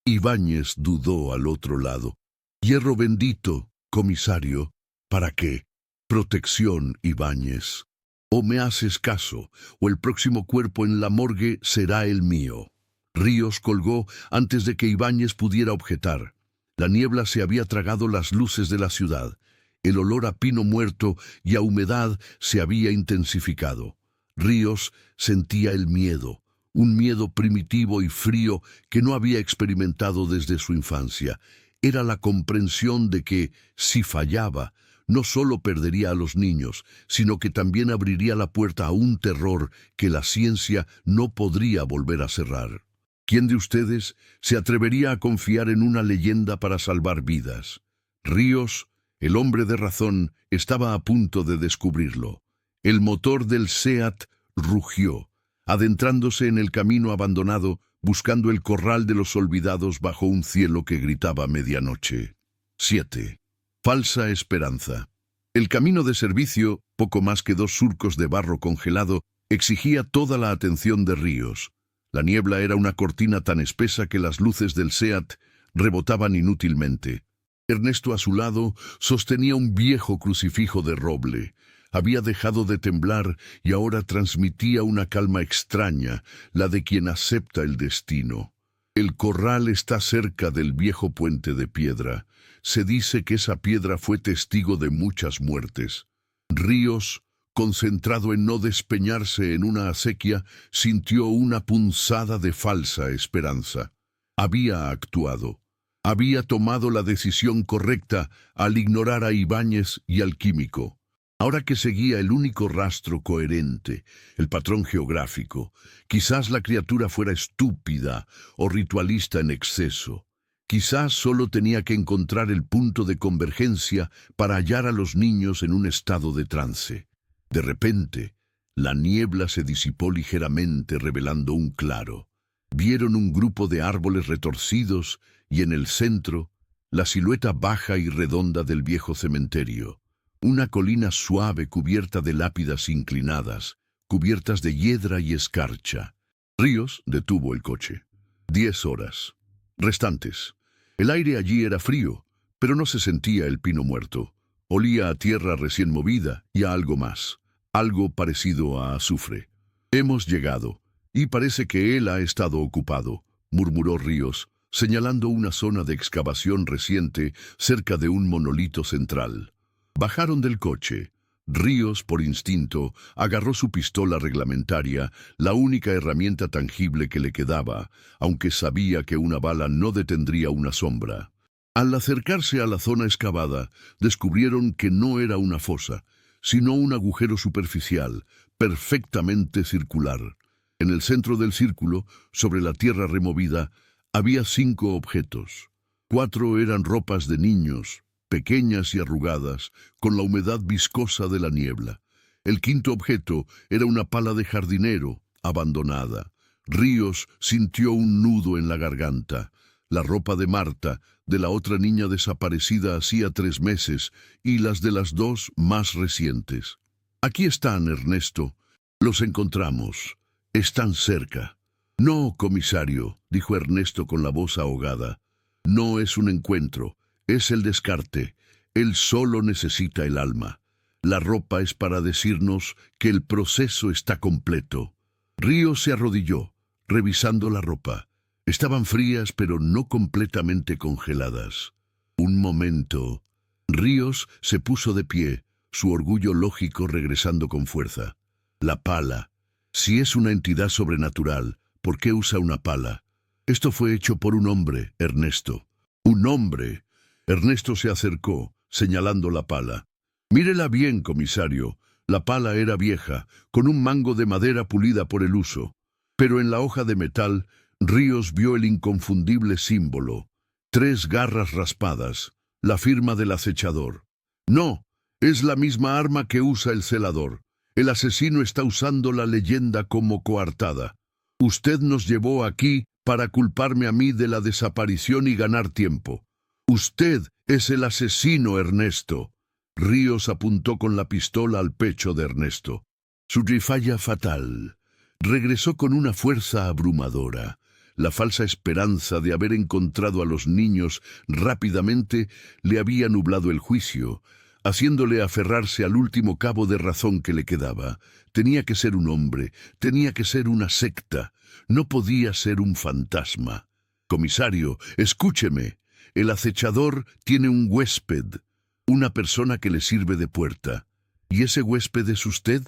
Ibáñez dudó al otro lado. «¿Hierro bendito, comisario? ¿Para qué?» «Protección, Ibáñez. O me haces caso, o el próximo cuerpo en la morgue será el mío». Ríos colgó antes de que Ibáñez pudiera objetar. La niebla se había tragado las luces de la ciudad. El olor a pino muerto y a humedad se había intensificado. Ríos sentía el miedo, un miedo primitivo y frío que no había experimentado desde su infancia. Era la comprensión de que, si fallaba, no solo perdería a los niños, sino que también abriría la puerta a un terror que la ciencia no podría volver a cerrar. ¿Quién de ustedes se atrevería a confiar en una leyenda para salvar vidas? Ríos, el hombre de razón, estaba a punto de descubrirlo. El motor del SEAT rugió, adentrándose en el camino abandonado, buscando el corral de los olvidados bajo un cielo que gritaba medianoche. 7. Falsa esperanza. El camino de servicio, poco más que 2 surcos de barro congelado, exigía toda la atención de Ríos. La niebla era una cortina tan espesa que las luces del SEAT rebotaban inútilmente. Ernesto a su lado sostenía un viejo crucifijo de roble. Había dejado de temblar y ahora transmitía una calma extraña, la de quien acepta el destino. El corral está cerca del viejo puente de piedra. Se dice que esa piedra fue testigo de muchas muertes. Ríos, concentrado en no despeñarse en una acequia, sintió una punzada de falsa esperanza. Había actuado. Había tomado la decisión correcta al ignorar a Ibáñez y al químico. Ahora que seguía el único rastro coherente, el patrón geográfico, quizás la criatura fuera estúpida o ritualista en exceso. Quizás solo tenía que encontrar el punto de convergencia para hallar a los niños en un estado de trance. De repente, la niebla se disipó ligeramente, revelando un claro. Vieron un grupo de árboles retorcidos y en el centro, la silueta baja y redonda del viejo cementerio. Una colina suave cubierta de lápidas inclinadas, cubiertas de hiedra y escarcha. Ríos detuvo el coche. 10 horas. Restantes. El aire allí era frío, pero no se sentía el pino muerto. Olía a tierra recién movida y a algo más, algo parecido a azufre. «Hemos llegado, y parece que él ha estado ocupado», murmuró Ríos, señalando una zona de excavación reciente cerca de un monolito central. Bajaron del coche. Ríos, por instinto, agarró su pistola reglamentaria, la única herramienta tangible que le quedaba, aunque sabía que una bala no detendría una sombra. Al acercarse a la zona excavada, descubrieron que no era una fosa, sino un agujero superficial, perfectamente circular. En el centro del círculo, sobre la tierra removida, había 5 objetos. 4 eran ropas de niños, pequeñas y arrugadas, con la humedad viscosa de la niebla. El 5.º objeto era una pala de jardinero, abandonada. Ríos sintió un nudo en la garganta. La ropa de Marta, de la otra niña desaparecida hacía 3 meses, y las de las 2 más recientes. «Aquí están, Ernesto. Los encontramos. Están cerca». «No, comisario», dijo Ernesto con la voz ahogada. «No es un encuentro. Es el descarte. Él solo necesita el alma. La ropa es para decirnos que el proceso está completo». Ríos se arrodilló, revisando la ropa. Estaban frías, pero no completamente congeladas. Un momento. Ríos se puso de pie, su orgullo lógico regresando con fuerza. La pala. Si es una entidad sobrenatural, ¿por qué usa una pala? Esto fue hecho por un hombre, Ernesto. ¡Un hombre! Ernesto se acercó, señalando la pala. «Mírela bien, comisario». La pala era vieja, con un mango de madera pulida por el uso. Pero en la hoja de metal, Ríos vio el inconfundible símbolo. 3 garras raspadas, la firma del acechador. «No, Es la misma arma que usa el celador. El asesino está usando la leyenda como coartada. Usted nos llevó aquí para culparme a mí de la desaparición y ganar tiempo. Usted es el asesino, Ernesto. Ríos apuntó con la pistola al pecho de Ernesto. Su rifalla fatal regresó con una fuerza abrumadora. La falsa esperanza de haber encontrado a los niños rápidamente le había nublado el juicio, haciéndole aferrarse al último cabo de razón que le quedaba. Tenía que ser un hombre, tenía que ser una secta, no podía ser un fantasma. Comisario, escúcheme. El acechador tiene un huésped, una persona que le sirve de puerta. ¿Y ese huésped es usted?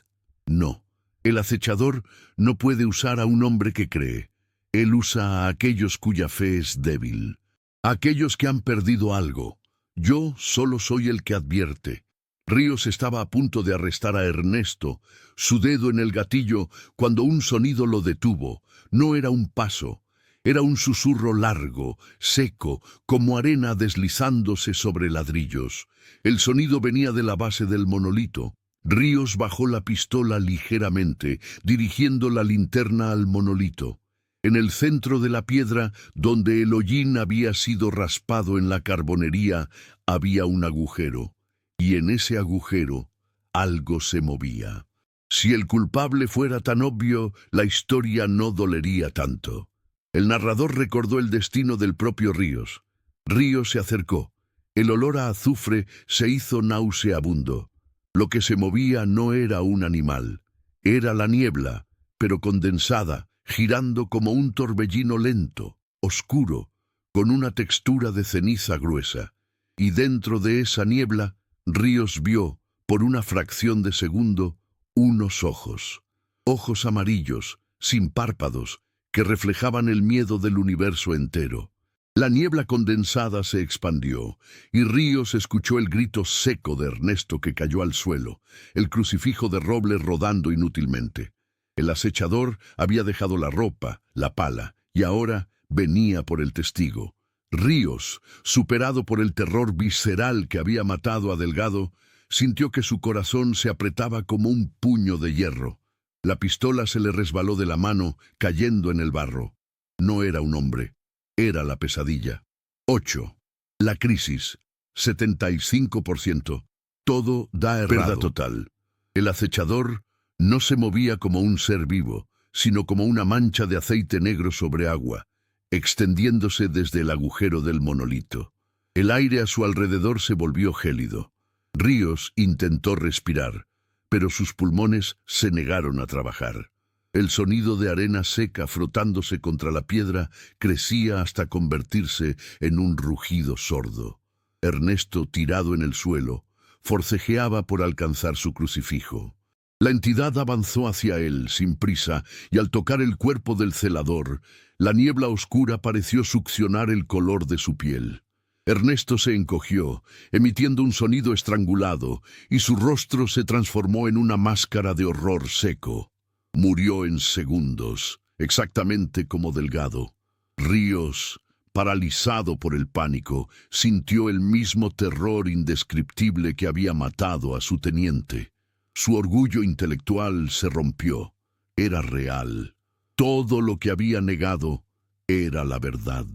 No. El acechador no puede usar a un hombre que cree. Él usa a aquellos cuya fe es débil, a aquellos que han perdido algo. Yo solo soy el que advierte. Ríos estaba a punto de arrestar a Ernesto, su dedo en el gatillo, cuando un sonido lo detuvo. No era un paso, era un susurro largo, seco, como arena deslizándose sobre ladrillos. El sonido venía de la base del monolito. Ríos bajó la pistola ligeramente, dirigiendo la linterna al monolito. En el centro de la piedra, donde el hollín había sido raspado en la carbonería, había un agujero, y en ese agujero algo se movía. Si el culpable fuera tan obvio, la historia no dolería tanto. El narrador recordó el destino del propio Ríos. Ríos se acercó. El olor a azufre se hizo nauseabundo. Lo que se movía no era un animal, era la niebla, pero condensada, girando como un torbellino lento, oscuro, con una textura de ceniza gruesa. Y dentro de esa niebla, Ríos vio, por una fracción de segundo, unos ojos. Ojos amarillos, sin párpados, que reflejaban el miedo del universo entero. La niebla condensada se expandió, y Ríos escuchó el grito seco de Ernesto que cayó al suelo, el crucifijo de roble rodando inútilmente. El acechador había dejado la ropa, la pala, y ahora venía por el testigo. Ríos, superado por el terror visceral que había matado a Delgado, sintió que su corazón se apretaba como un puño de hierro. La pistola se le resbaló de la mano, cayendo en el barro. No era un hombre. Era la pesadilla. 8. La crisis. 75%. Todo da errado. Pérdida total. El acechador no se movía como un ser vivo, sino como una mancha de aceite negro sobre agua, extendiéndose desde el agujero del monolito. El aire a su alrededor se volvió gélido. Ríos intentó respirar, pero sus pulmones se negaron a trabajar. El sonido de arena seca frotándose contra la piedra crecía hasta convertirse en un rugido sordo. Ernesto, tirado en el suelo, forcejeaba por alcanzar su crucifijo. La entidad avanzó hacia él, sin prisa, y al tocar el cuerpo del celador, la niebla oscura pareció succionar el color de su piel. Ernesto se encogió, emitiendo un sonido estrangulado, y su rostro se transformó en una máscara de horror seco. Murió en segundos, exactamente como Delgado. Ríos, paralizado por el pánico, sintió el mismo terror indescriptible que había matado a su teniente. Su orgullo intelectual se rompió. Era real. Todo lo que había negado era la verdad.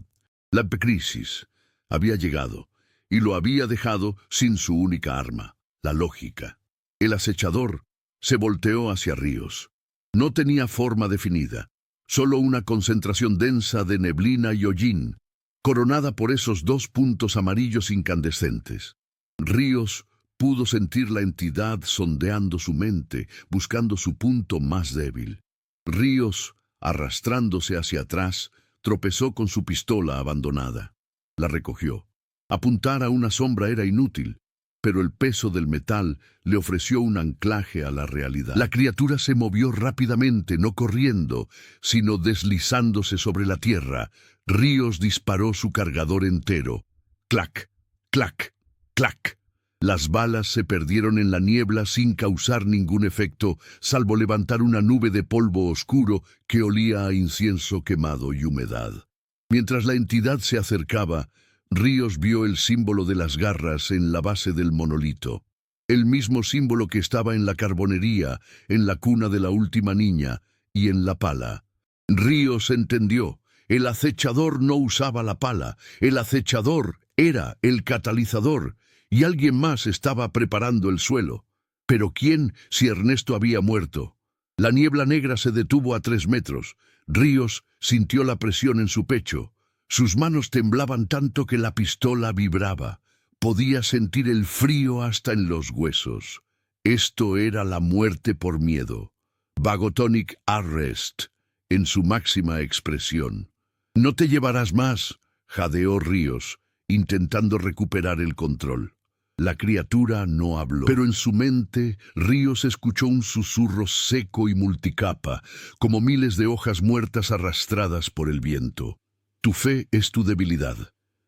La crisis había llegado, y lo había dejado sin su única arma, la lógica. El acechador se volteó hacia Ríos. No tenía forma definida, solo una concentración densa de neblina y hollín, coronada por esos dos puntos amarillos incandescentes. Ríos pudo sentir la entidad sondeando su mente, buscando su punto más débil. Ríos, arrastrándose hacia atrás, tropezó con su pistola abandonada. La recogió. Apuntar a una sombra era inútil, pero el peso del metal le ofreció un anclaje a la realidad. La criatura se movió rápidamente, no corriendo, sino deslizándose sobre la tierra. Ríos disparó su cargador entero. ¡Clac! ¡Clac! ¡Clac! Las balas se perdieron en la niebla sin causar ningún efecto, salvo levantar una nube de polvo oscuro que olía a incienso quemado y humedad. Mientras la entidad se acercaba, Ríos vio el símbolo de las garras en la base del monolito. el mismo símbolo que estaba en la carbonería, en la cuna de la última niña y en la pala. Ríos entendió. El acechador no usaba la pala, el acechador era el catalizador, y alguien más estaba preparando el suelo. ¿Pero quién si Ernesto había muerto? La niebla negra se detuvo a 3 metros. Ríos sintió la presión en su pecho. Sus manos temblaban tanto que la pistola vibraba. Podía sentir el frío hasta en los huesos. Esto era la muerte por miedo. Vagotonic Arrest, en su máxima expresión. «No te llevarás más», jadeó Ríos, intentando recuperar el control. La criatura no habló, pero en su mente Ríos escuchó un susurro seco y multicapa, como miles de hojas muertas arrastradas por el viento. «Tu fe es tu debilidad.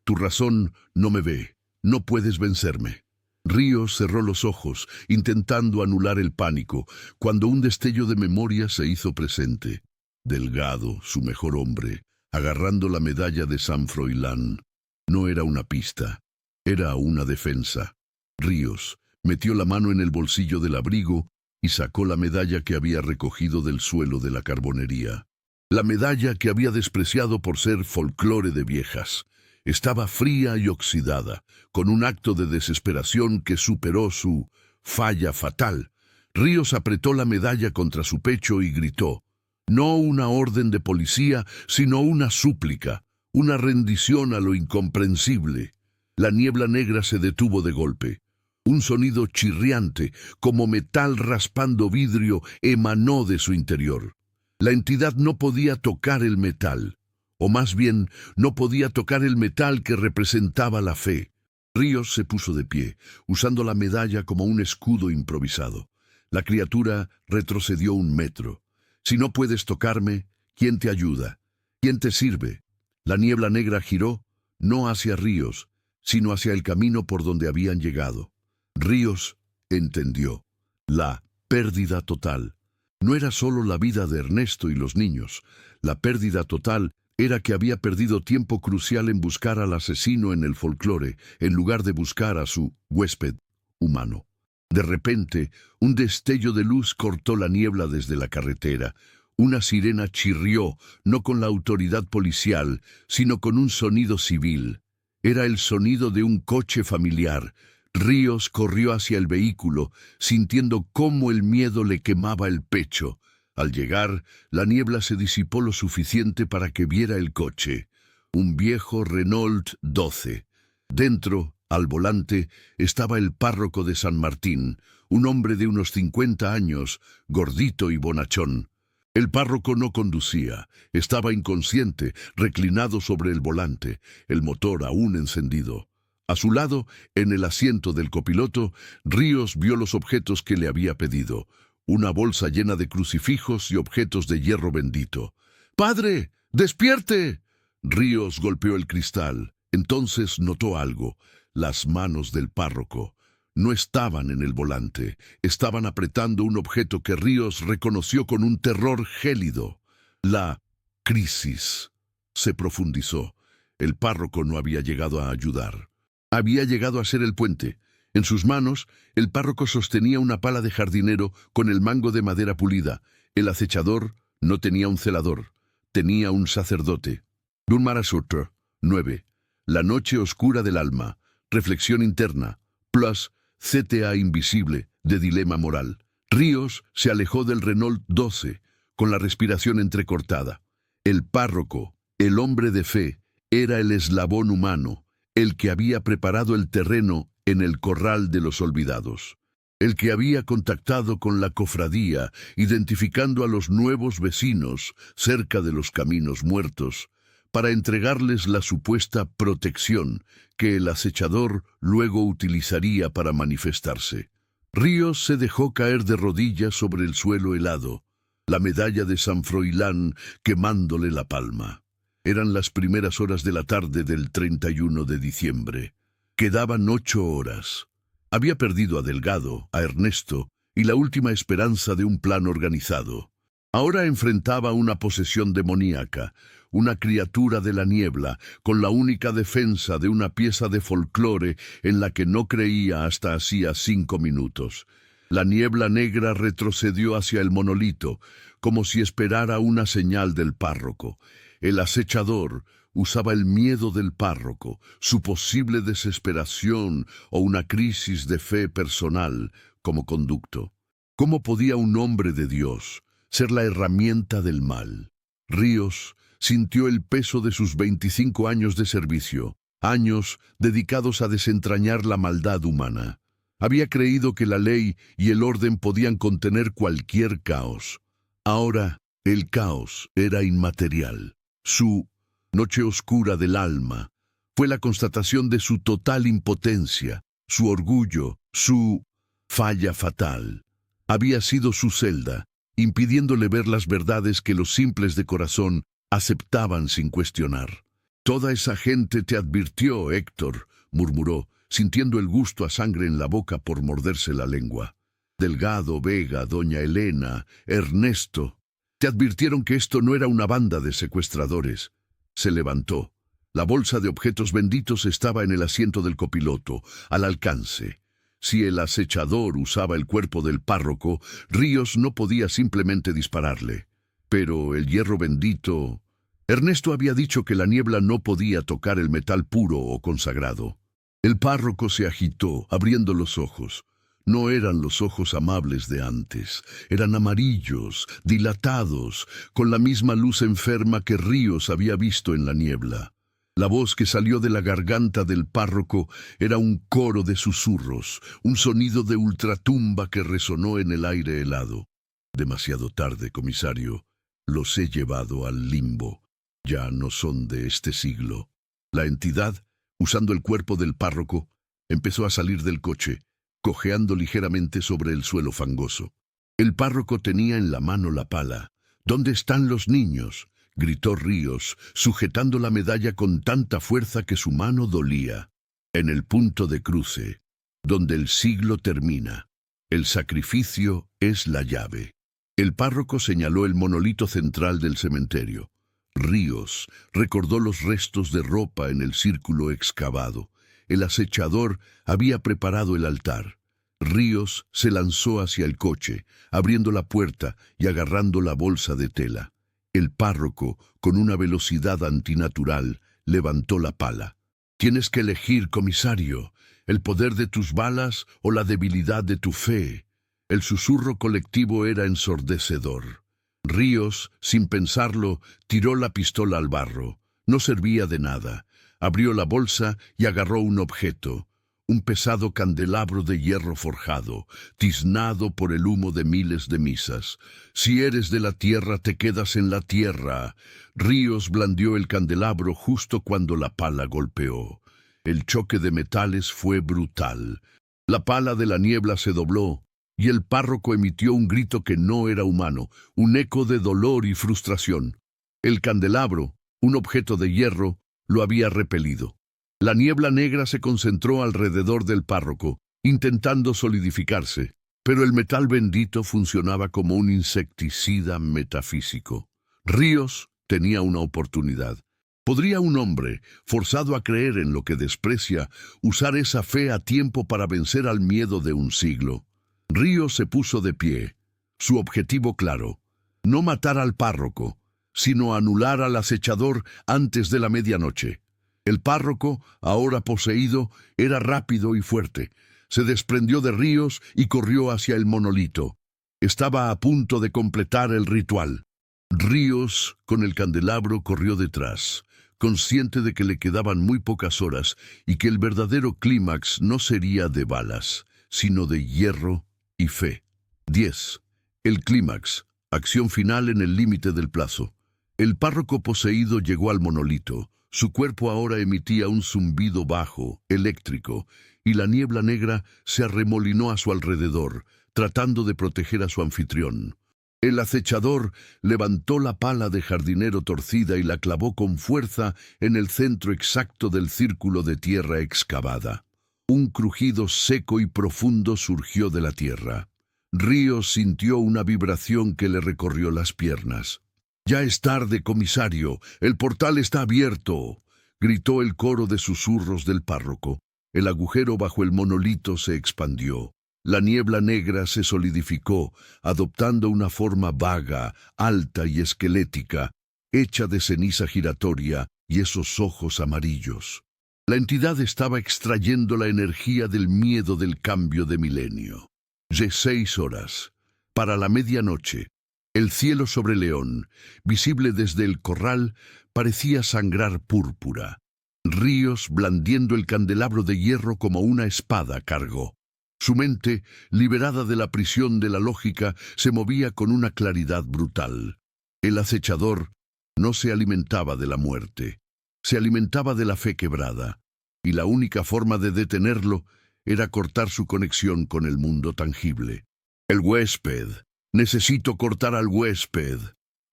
Tu razón no me ve. No puedes vencerme». Ríos cerró los ojos, intentando anular el pánico, cuando un destello de memoria se hizo presente. Delgado, su mejor hombre, agarrando la medalla de San Froilán. No era una pista, era una defensa. Ríos metió la mano en el bolsillo del abrigo y sacó la medalla que había recogido del suelo de la carbonería. La medalla que había despreciado por ser folclore de viejas. Estaba fría y oxidada, con un acto de desesperación que superó su falla fatal. Ríos apretó la medalla contra su pecho y gritó. No una orden de policía, sino una súplica, una rendición a lo incomprensible. La niebla negra se detuvo de golpe. Un sonido chirriante, como metal raspando vidrio, emanó de su interior. La entidad no podía tocar el metal, o más bien, no podía tocar el metal que representaba la fe. Ríos se puso de pie, usando la medalla como un escudo improvisado. La criatura retrocedió 1 metro. «Si no puedes tocarme, ¿quién te ayuda? ¿Quién te sirve?» La niebla negra giró, no hacia Ríos, sino hacia el camino por donde habían llegado. Ríos entendió. La pérdida total. No era solo la vida de Ernesto y los niños. La pérdida total era que había perdido tiempo crucial en buscar al asesino en el folclore, en lugar de buscar a su huésped humano. De repente, un destello de luz cortó la niebla desde la carretera. Una sirena chirrió, no con la autoridad policial, sino con un sonido civil. Era el sonido de un coche familiar. Ríos corrió hacia el vehículo, sintiendo cómo el miedo le quemaba el pecho. Al llegar, la niebla se disipó lo suficiente para que viera el coche. Un viejo Renault 12. Dentro, al volante, estaba el párroco de San Martín, un hombre de unos 50 años, gordito y bonachón. El párroco no conducía, estaba inconsciente, reclinado sobre el volante, el motor aún encendido. A su lado, en el asiento del copiloto, Ríos vio los objetos que le había pedido. Una bolsa llena de crucifijos y objetos de hierro bendito. «¡Padre! ¡Despierte!». Ríos golpeó el cristal. Entonces notó algo. Las manos del párroco no estaban en el volante. Estaban apretando un objeto que Ríos reconoció con un terror gélido. La crisis se profundizó. El párroco no había llegado a ayudar. Había llegado a ser el puente. En sus manos, el párroco sostenía una pala de jardinero con el mango de madera pulida. El acechador no tenía un celador, tenía un sacerdote. Dunmarasutra 9. La noche oscura del alma. Reflexión interna. Plus CTA invisible de dilema moral. Ríos se alejó del Renault 12, con la respiración entrecortada. El párroco, el hombre de fe, era el eslabón humano, el que había preparado el terreno en el corral de los olvidados, el que había contactado con la cofradía, identificando a los nuevos vecinos cerca de los caminos muertos, para entregarles la supuesta protección que el acechador luego utilizaría para manifestarse. Ríos se dejó caer de rodillas sobre el suelo helado, la medalla de San Froilán quemándole la palma. Eran las primeras horas de la tarde del 31 de diciembre. Quedaban 8 horas. Había perdido a Delgado, a Ernesto y la última esperanza de un plan organizado. Ahora enfrentaba una posesión demoníaca, una criatura de la niebla, con la única defensa de una pieza de folclore en la que no creía hasta hacía 5 minutos. La niebla negra retrocedió hacia el monolito, como si esperara una señal del párroco. El acechador usaba el miedo del párroco, su posible desesperación o una crisis de fe personal como conducto. ¿Cómo podía un hombre de Dios ser la herramienta del mal? Ríos sintió el peso de sus 25 años de servicio, años dedicados a desentrañar la maldad humana. Había creído que la ley y el orden podían contener cualquier caos. Ahora, el caos era inmaterial. Su noche oscura del alma fue la constatación de su total impotencia, su orgullo, su falla fatal. Había sido su celda, impidiéndole ver las verdades que los simples de corazón aceptaban sin cuestionar. «Toda esa gente te advirtió, Héctor», murmuró, sintiendo el gusto a sangre en la boca por morderse la lengua. «Delgado, Vega, doña Elena, Ernesto, te advirtieron que esto no era una banda de secuestradores». Se levantó. La bolsa de objetos benditos estaba en el asiento del copiloto, al alcance. Si el acechador usaba el cuerpo del párroco, Ríos no podía simplemente dispararle. Pero el hierro bendito... Ernesto había dicho que la niebla no podía tocar el metal puro o consagrado. El párroco se agitó, abriendo los ojos. No eran los ojos amables de antes, eran amarillos, dilatados, con la misma luz enferma que Ríos había visto en la niebla. La voz que salió de la garganta del párroco era un coro de susurros, un sonido de ultratumba que resonó en el aire helado. «Demasiado tarde, comisario. Los he llevado al limbo. Ya no son de este siglo». La entidad, usando el cuerpo del párroco, empezó a salir del coche, cojeando ligeramente sobre el suelo fangoso. El párroco tenía en la mano la pala. «¿Dónde están los niños?», gritó Ríos, sujetando la medalla con tanta fuerza que su mano dolía. «En el punto de cruce, donde el siglo termina. El sacrificio es la llave». El párroco señaló el monolito central del cementerio. Ríos recordó los restos de ropa en el círculo excavado. El acechador había preparado el altar. Ríos se lanzó hacia el coche, abriendo la puerta y agarrando la bolsa de tela. El párroco, con una velocidad antinatural, levantó la pala. «Tienes que elegir, comisario, el poder de tus balas o la debilidad de tu fe». El susurro colectivo era ensordecedor. Ríos, sin pensarlo, tiró la pistola al barro. No servía de nada. Abrió la bolsa y agarró un objeto. Un pesado candelabro de hierro forjado, tiznado por el humo de miles de misas. «Si eres de la tierra, te quedas en la tierra». Ríos blandió el candelabro justo cuando la pala golpeó. El choque de metales fue brutal. La pala de la niebla se dobló, y el párroco emitió un grito que no era humano, un eco de dolor y frustración. El candelabro, un objeto de hierro, lo había repelido. La niebla negra se concentró alrededor del párroco, intentando solidificarse, pero el metal bendito funcionaba como un insecticida metafísico. Ríos tenía una oportunidad. ¿Podría un hombre, forzado a creer en lo que desprecia, usar esa fe a tiempo para vencer al miedo de un siglo? Ríos se puso de pie. Su objetivo claro: no matar al párroco, sino anular al acechador antes de la medianoche. El párroco, ahora poseído, era rápido y fuerte. Se desprendió de Ríos y corrió hacia el monolito. Estaba a punto de completar el ritual. Ríos, con el candelabro, corrió detrás, consciente de que le quedaban muy pocas horas y que el verdadero clímax no sería de balas, sino de hierro y fe. 10. El clímax, acción final en el límite del plazo. El párroco poseído llegó al monolito. Su cuerpo ahora emitía un zumbido bajo, eléctrico, y la niebla negra se arremolinó a su alrededor, tratando de proteger a su anfitrión. El acechador levantó la pala de jardinero torcida y la clavó con fuerza en el centro exacto del círculo de tierra excavada. Un crujido seco y profundo surgió de la tierra. Ríos sintió una vibración que le recorrió las piernas. «Ya es tarde, comisario. El portal está abierto», gritó el coro de susurros del párroco. El agujero bajo el monolito se expandió. La niebla negra se solidificó, adoptando una forma vaga, alta y esquelética, hecha de ceniza giratoria y esos ojos amarillos. La entidad estaba extrayendo la energía del miedo del cambio de milenio. De 6 horas. Para la medianoche, el cielo sobre León, visible desde el corral, parecía sangrar púrpura. Ríos, blandiendo el candelabro de hierro como una espada, cargó. Su mente, liberada de la prisión de la lógica, se movía con una claridad brutal. El acechador no se alimentaba de la muerte, se alimentaba de la fe quebrada, y la única forma de detenerlo era cortar su conexión con el mundo tangible. El huésped. Necesito cortar al huésped.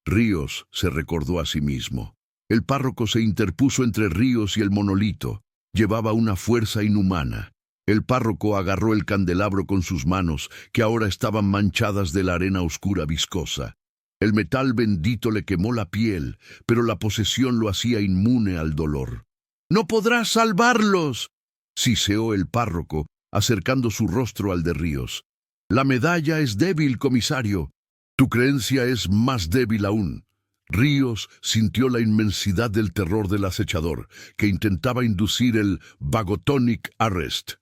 Ríos se recordó a sí mismo. El párroco se interpuso entre Ríos y el monolito. Llevaba una fuerza inhumana. El párroco agarró el candelabro con sus manos, que ahora estaban manchadas de la arena oscura viscosa. El metal bendito le quemó la piel, pero la posesión lo hacía inmune al dolor. «¡No podrás salvarlos!», siseó el párroco, acercando su rostro al de Ríos. «La medalla es débil, comisario». «Tu creencia es más débil aún». Ríos sintió la inmensidad del terror del acechador, que intentaba inducir el vagotonic arrest.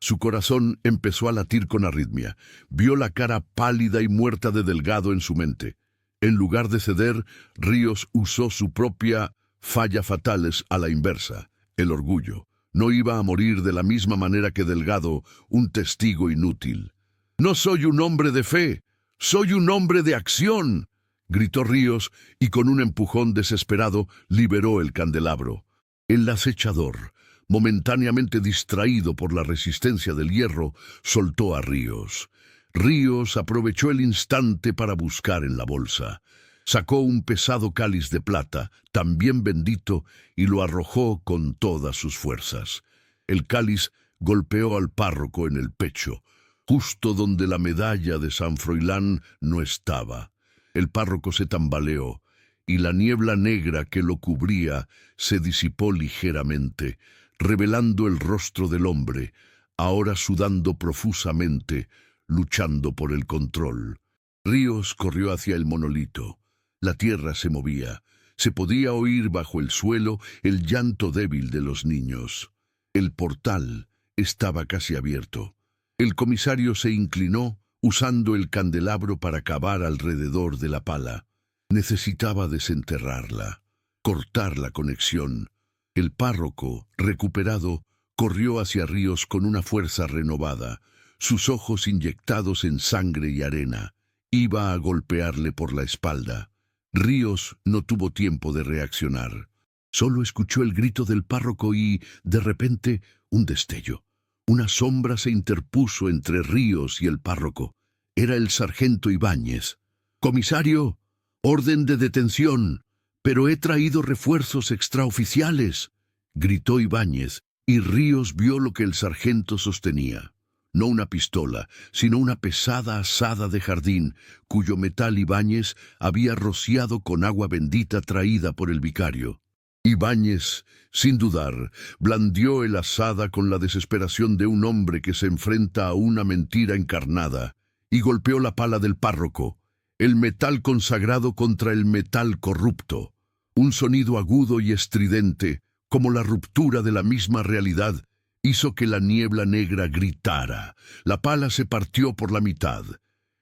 Su corazón empezó a latir con arritmia. Vio la cara pálida y muerta de Delgado en su mente. En lugar de ceder, Ríos usó su propia falla fatales a la inversa, el orgullo. No iba a morir de la misma manera que Delgado, un testigo inútil. «No soy un hombre de fe, soy un hombre de acción», gritó Ríos, y con un empujón desesperado liberó el candelabro. El acechador, momentáneamente distraído por la resistencia del hierro, soltó a Ríos. Ríos aprovechó el instante para buscar en la bolsa. Sacó un pesado cáliz de plata, también bendito, y lo arrojó con todas sus fuerzas. El cáliz golpeó al párroco en el pecho, justo donde la medalla de San Froilán no estaba. El párroco se tambaleó, y la niebla negra que lo cubría se disipó ligeramente, revelando el rostro del hombre, ahora sudando profusamente, luchando por el control. Ríos corrió hacia el monolito. La tierra se movía. Se podía oír bajo el suelo el llanto débil de los niños. El portal estaba casi abierto. El comisario se inclinó, usando el candelabro para cavar alrededor de la pala. Necesitaba desenterrarla, cortar la conexión. El párroco, recuperado, corrió hacia Ríos con una fuerza renovada, sus ojos inyectados en sangre y arena. Iba a golpearle por la espalda. Ríos no tuvo tiempo de reaccionar. Solo escuchó el grito del párroco y, de repente, un destello. Una sombra se interpuso entre Ríos y el párroco. Era el sargento Ibáñez. «Comisario, orden de detención, pero he traído refuerzos extraoficiales», gritó Ibáñez, y Ríos vio lo que el sargento sostenía. No una pistola, sino una pesada azada de jardín, cuyo metal Ibáñez había rociado con agua bendita traída por el vicario. Ibáñez, sin dudar, blandió el azada con la desesperación de un hombre que se enfrenta a una mentira encarnada, y golpeó la pala del párroco, el metal consagrado contra el metal corrupto. Un sonido agudo y estridente, como la ruptura de la misma realidad, hizo que la niebla negra gritara. La pala se partió por la mitad.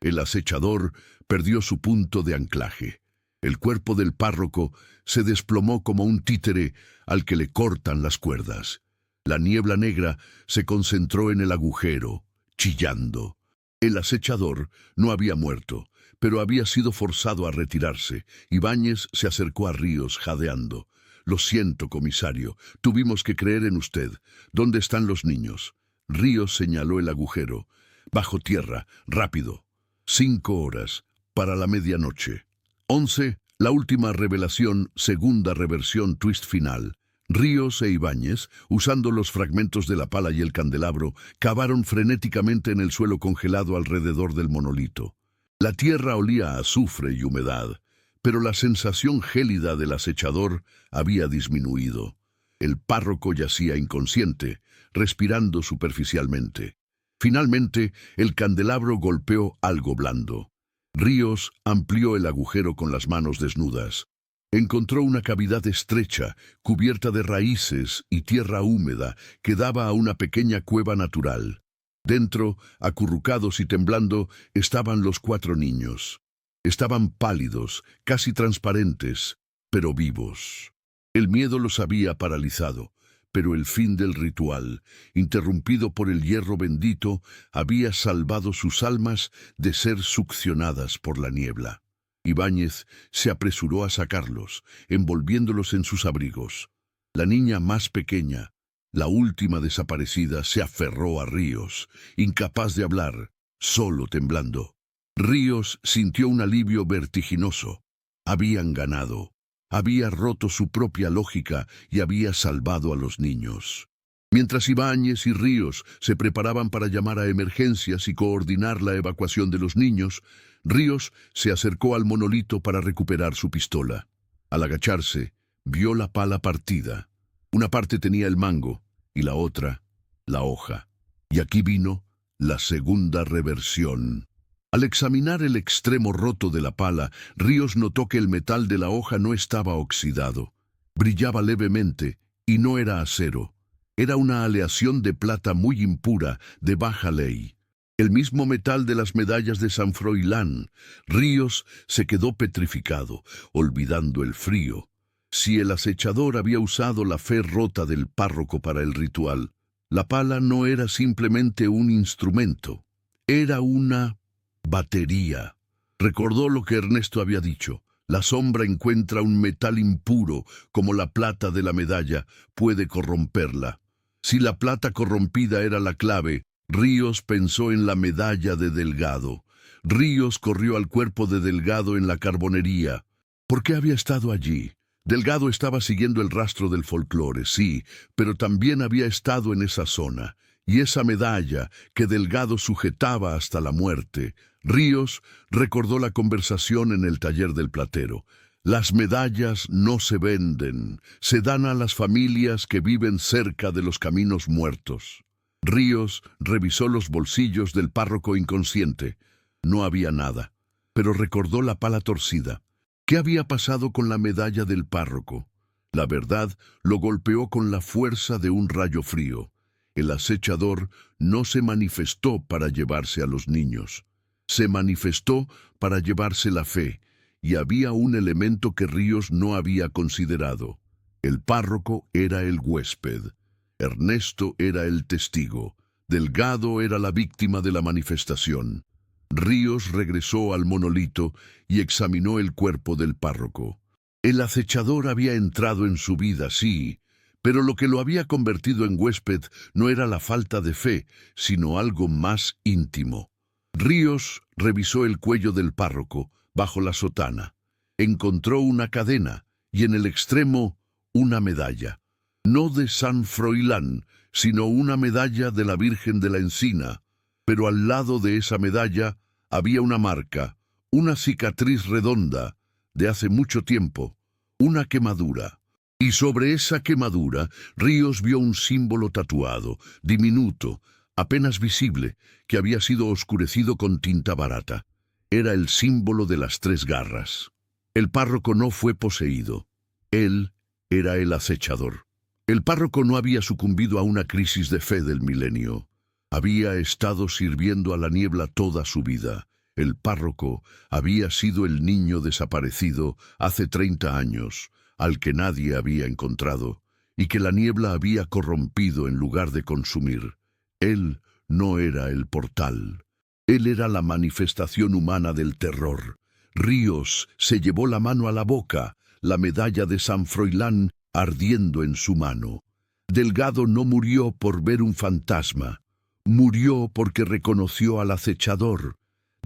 El acechador perdió su punto de anclaje. El cuerpo del párroco se desplomó como un títere al que le cortan las cuerdas. La niebla negra se concentró en el agujero, chillando. El acechador no había muerto, pero había sido forzado a retirarse. Ibáñez se acercó a Ríos jadeando. «Lo siento, comisario, tuvimos que creer en usted. ¿Dónde están los niños?» Ríos señaló el agujero. «Bajo tierra, rápido». 5 horas, para la medianoche. 11, la última revelación, segunda reversión, twist final. Ríos e Ibáñez, usando los fragmentos de la pala y el candelabro, cavaron frenéticamente en el suelo congelado alrededor del monolito. La tierra olía a azufre y humedad, pero la sensación gélida del acechador había disminuido. El párroco yacía inconsciente, respirando superficialmente. Finalmente, el candelabro golpeó algo blando. Ríos amplió el agujero con las manos desnudas. Encontró una cavidad estrecha, cubierta de raíces y tierra húmeda, que daba a una pequeña cueva natural. Dentro, acurrucados y temblando, estaban los 4 niños. Estaban pálidos, casi transparentes, pero vivos. El miedo los había paralizado, pero el fin del ritual, interrumpido por el hierro bendito, había salvado sus almas de ser succionadas por la niebla. Ibáñez se apresuró a sacarlos, envolviéndolos en sus abrigos. La niña más pequeña, la última desaparecida, se aferró a Ríos, incapaz de hablar, solo temblando. Ríos sintió un alivio vertiginoso. Habían ganado. Había roto su propia lógica y había salvado a los niños. Mientras Ibáñez y Ríos se preparaban para llamar a emergencias y coordinar la evacuación de los niños, Ríos se acercó al monolito para recuperar su pistola. Al agacharse, vio la pala partida. Una parte tenía el mango y la otra, la hoja. Y aquí vino la segunda reversión. Al examinar el extremo roto de la pala, Ríos notó que el metal de la hoja no estaba oxidado. Brillaba levemente y no era acero. Era una aleación de plata muy impura, de baja ley. El mismo metal de las medallas de San Froilán. Ríos se quedó petrificado, olvidando el frío. Si el acechador había usado la fe rota del párroco para el ritual, la pala no era simplemente un instrumento, era una batería. Recordó lo que Ernesto había dicho. La sombra encuentra un metal impuro, como la plata de la medalla, puede corromperla. Si la plata corrompida era la clave, Ríos pensó en la medalla de Delgado. Ríos corrió al cuerpo de Delgado en la carbonería. ¿Por qué había estado allí? Delgado estaba siguiendo el rastro del folclore, sí, pero también había estado en esa zona. Y esa medalla que Delgado sujetaba hasta la muerte. Ríos recordó la conversación en el taller del platero. Las medallas no se venden, se dan a las familias que viven cerca de los caminos muertos. Ríos revisó los bolsillos del párroco inconsciente. No había nada, pero recordó la pala torcida. ¿Qué había pasado con la medalla del párroco? La verdad lo golpeó con la fuerza de un rayo frío. El acechador no se manifestó para llevarse a los niños. Se manifestó para llevarse la fe, y había un elemento que Ríos no había considerado. El párroco era el huésped. Ernesto era el testigo. Delgado era la víctima de la manifestación. Ríos regresó al monolito y examinó el cuerpo del párroco. El acechador había entrado en su vida, sí, pero lo que lo había convertido en huésped no era la falta de fe, sino algo más íntimo. Ríos revisó el cuello del párroco, bajo la sotana. Encontró una cadena y en el extremo una medalla. No de San Froilán, sino una medalla de la Virgen de la Encina. Pero al lado de esa medalla había una marca, una cicatriz redonda, de hace mucho tiempo, una quemadura. Y sobre esa quemadura, Ríos vio un símbolo tatuado, diminuto, apenas visible, que había sido oscurecido con tinta barata. Era el símbolo de las 3 garras. El párroco no fue poseído. Él era el acechador. El párroco no había sucumbido a una crisis de fe del milenio. Había estado sirviendo a la niebla toda su vida. El párroco había sido el niño desaparecido hace 30 años, al que nadie había encontrado, y que la niebla había corrompido en lugar de consumir. Él no era el portal. Él era la manifestación humana del terror. Ríos se llevó la mano a la boca, la medalla de San Froilán ardiendo en su mano. Delgado no murió por ver un fantasma. Murió porque reconoció al acechador.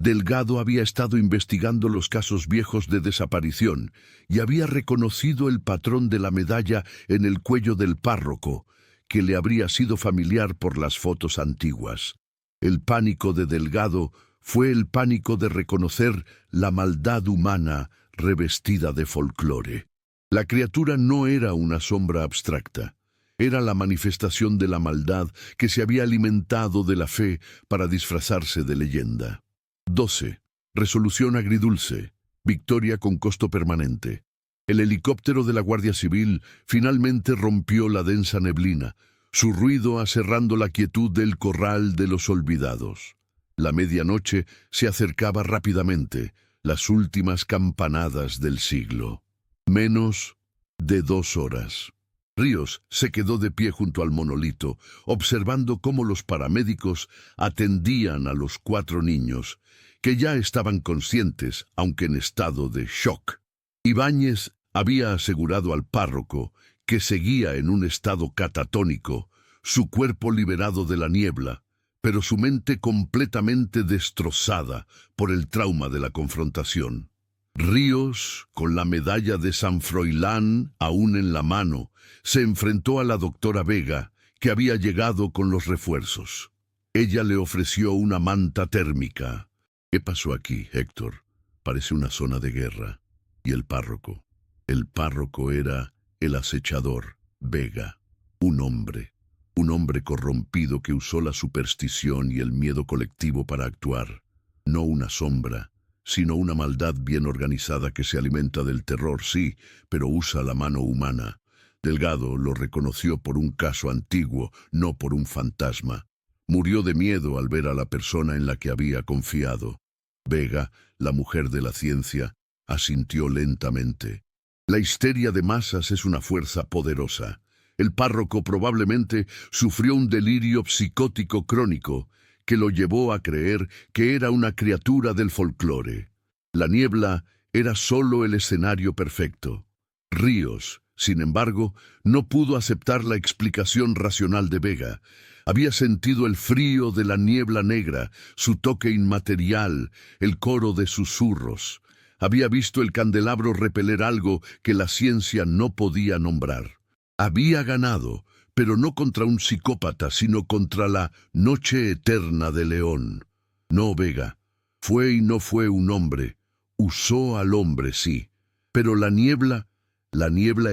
Delgado había estado investigando los casos viejos de desaparición y había reconocido el patrón de la medalla en el cuello del párroco, que le habría sido familiar por las fotos antiguas. El pánico de Delgado fue el pánico de reconocer la maldad humana revestida de folclore. La criatura no era una sombra abstracta. Era la manifestación de la maldad que se había alimentado de la fe para disfrazarse de leyenda. 12. Resolución agridulce. Victoria con costo permanente. El helicóptero de la Guardia Civil finalmente rompió la densa neblina, su ruido aserrando la quietud del corral de los olvidados. La medianoche se acercaba rápidamente, las últimas campanadas del siglo. Menos de 2 horas. Ríos se quedó de pie junto al monolito, observando cómo los paramédicos atendían a los 4 niños, que ya estaban conscientes, aunque en estado de shock. Ibáñez había asegurado al párroco que seguía en un estado catatónico, su cuerpo liberado de la niebla, pero su mente completamente destrozada por el trauma de la confrontación. Ríos, con la medalla de San Froilán aún en la mano, se enfrentó a la doctora Vega, que había llegado con los refuerzos. Ella le ofreció una manta térmica. ¿Qué pasó aquí, Héctor? Parece una zona de guerra. ¿Y el párroco? El párroco era el acechador, Vega, un hombre corrompido que usó la superstición y el miedo colectivo para actuar. No una sombra, sino una maldad bien organizada que se alimenta del terror, sí, pero usa la mano humana. Delgado lo reconoció por un caso antiguo, no por un fantasma. Murió de miedo al ver a la persona en la que había confiado. Vega, la mujer de la ciencia, asintió lentamente. La histeria de masas es una fuerza poderosa. El párroco probablemente sufrió un delirio psicótico crónico que lo llevó a creer que era una criatura del folclore. La niebla era solo el escenario perfecto. Ríos, sin embargo, no pudo aceptar la explicación racional de Vega. Había sentido el frío de la niebla negra, su toque inmaterial, el coro de susurros. Había visto el candelabro repeler algo que la ciencia no podía nombrar. Había ganado, pero no contra un psicópata, sino contra la noche eterna de León. No, Vega, fue y no fue un hombre. Usó al hombre, sí. Pero la niebla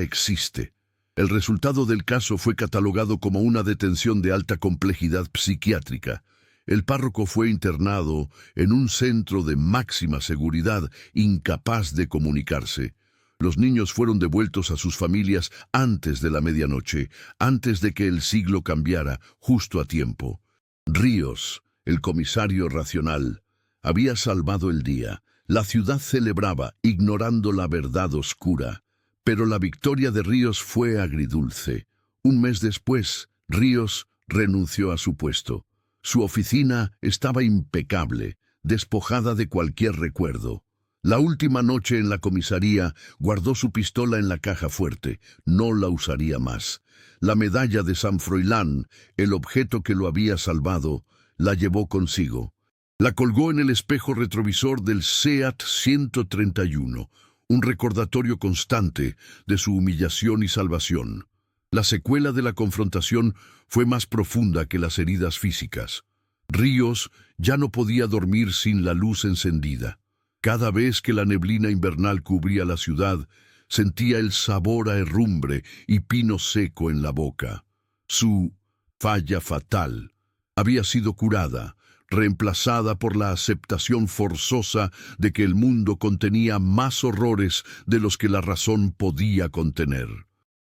existe. El resultado del caso fue catalogado como una detención de alta complejidad psiquiátrica. El párroco fue internado en un centro de máxima seguridad, incapaz de comunicarse. Los niños fueron devueltos a sus familias antes de la medianoche, antes de que el siglo cambiara, justo a tiempo. Ríos, el comisario racional, había salvado el día. La ciudad celebraba, ignorando la verdad oscura. Pero la victoria de Ríos fue agridulce. Un mes después, Ríos renunció a su puesto. Su oficina estaba impecable, despojada de cualquier recuerdo. La última noche en la comisaría guardó su pistola en la caja fuerte. No la usaría más. La medalla de San Froilán, el objeto que lo había salvado, la llevó consigo. La colgó en el espejo retrovisor del SEAT 131, un recordatorio constante de su humillación y salvación. La secuela de la confrontación fue más profunda que las heridas físicas. Ríos ya no podía dormir sin la luz encendida. Cada vez que la neblina invernal cubría la ciudad, sentía el sabor a herrumbre y pino seco en la boca. Su falla fatal había sido curada, reemplazada por la aceptación forzosa de que el mundo contenía más horrores de los que la razón podía contener.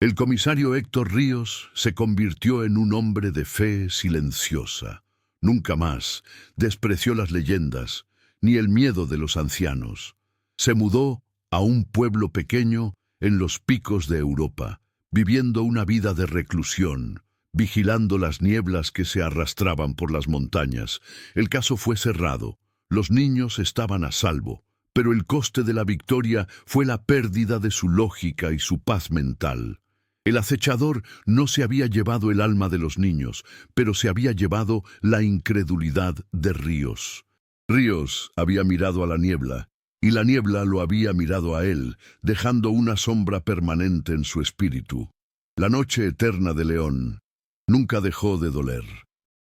El comisario Héctor Ríos se convirtió en un hombre de fe silenciosa. Nunca más despreció las leyendas, ni el miedo de los ancianos. Se mudó a un pueblo pequeño en los picos de Europa, viviendo una vida de reclusión, vigilando las nieblas que se arrastraban por las montañas. El caso fue cerrado. Los niños estaban a salvo, pero el coste de la victoria fue la pérdida de su lógica y su paz mental. El acechador no se había llevado el alma de los niños, pero se había llevado la incredulidad de Ríos. Ríos había mirado a la niebla, y la niebla lo había mirado a él, dejando una sombra permanente en su espíritu. La noche eterna de León nunca dejó de doler.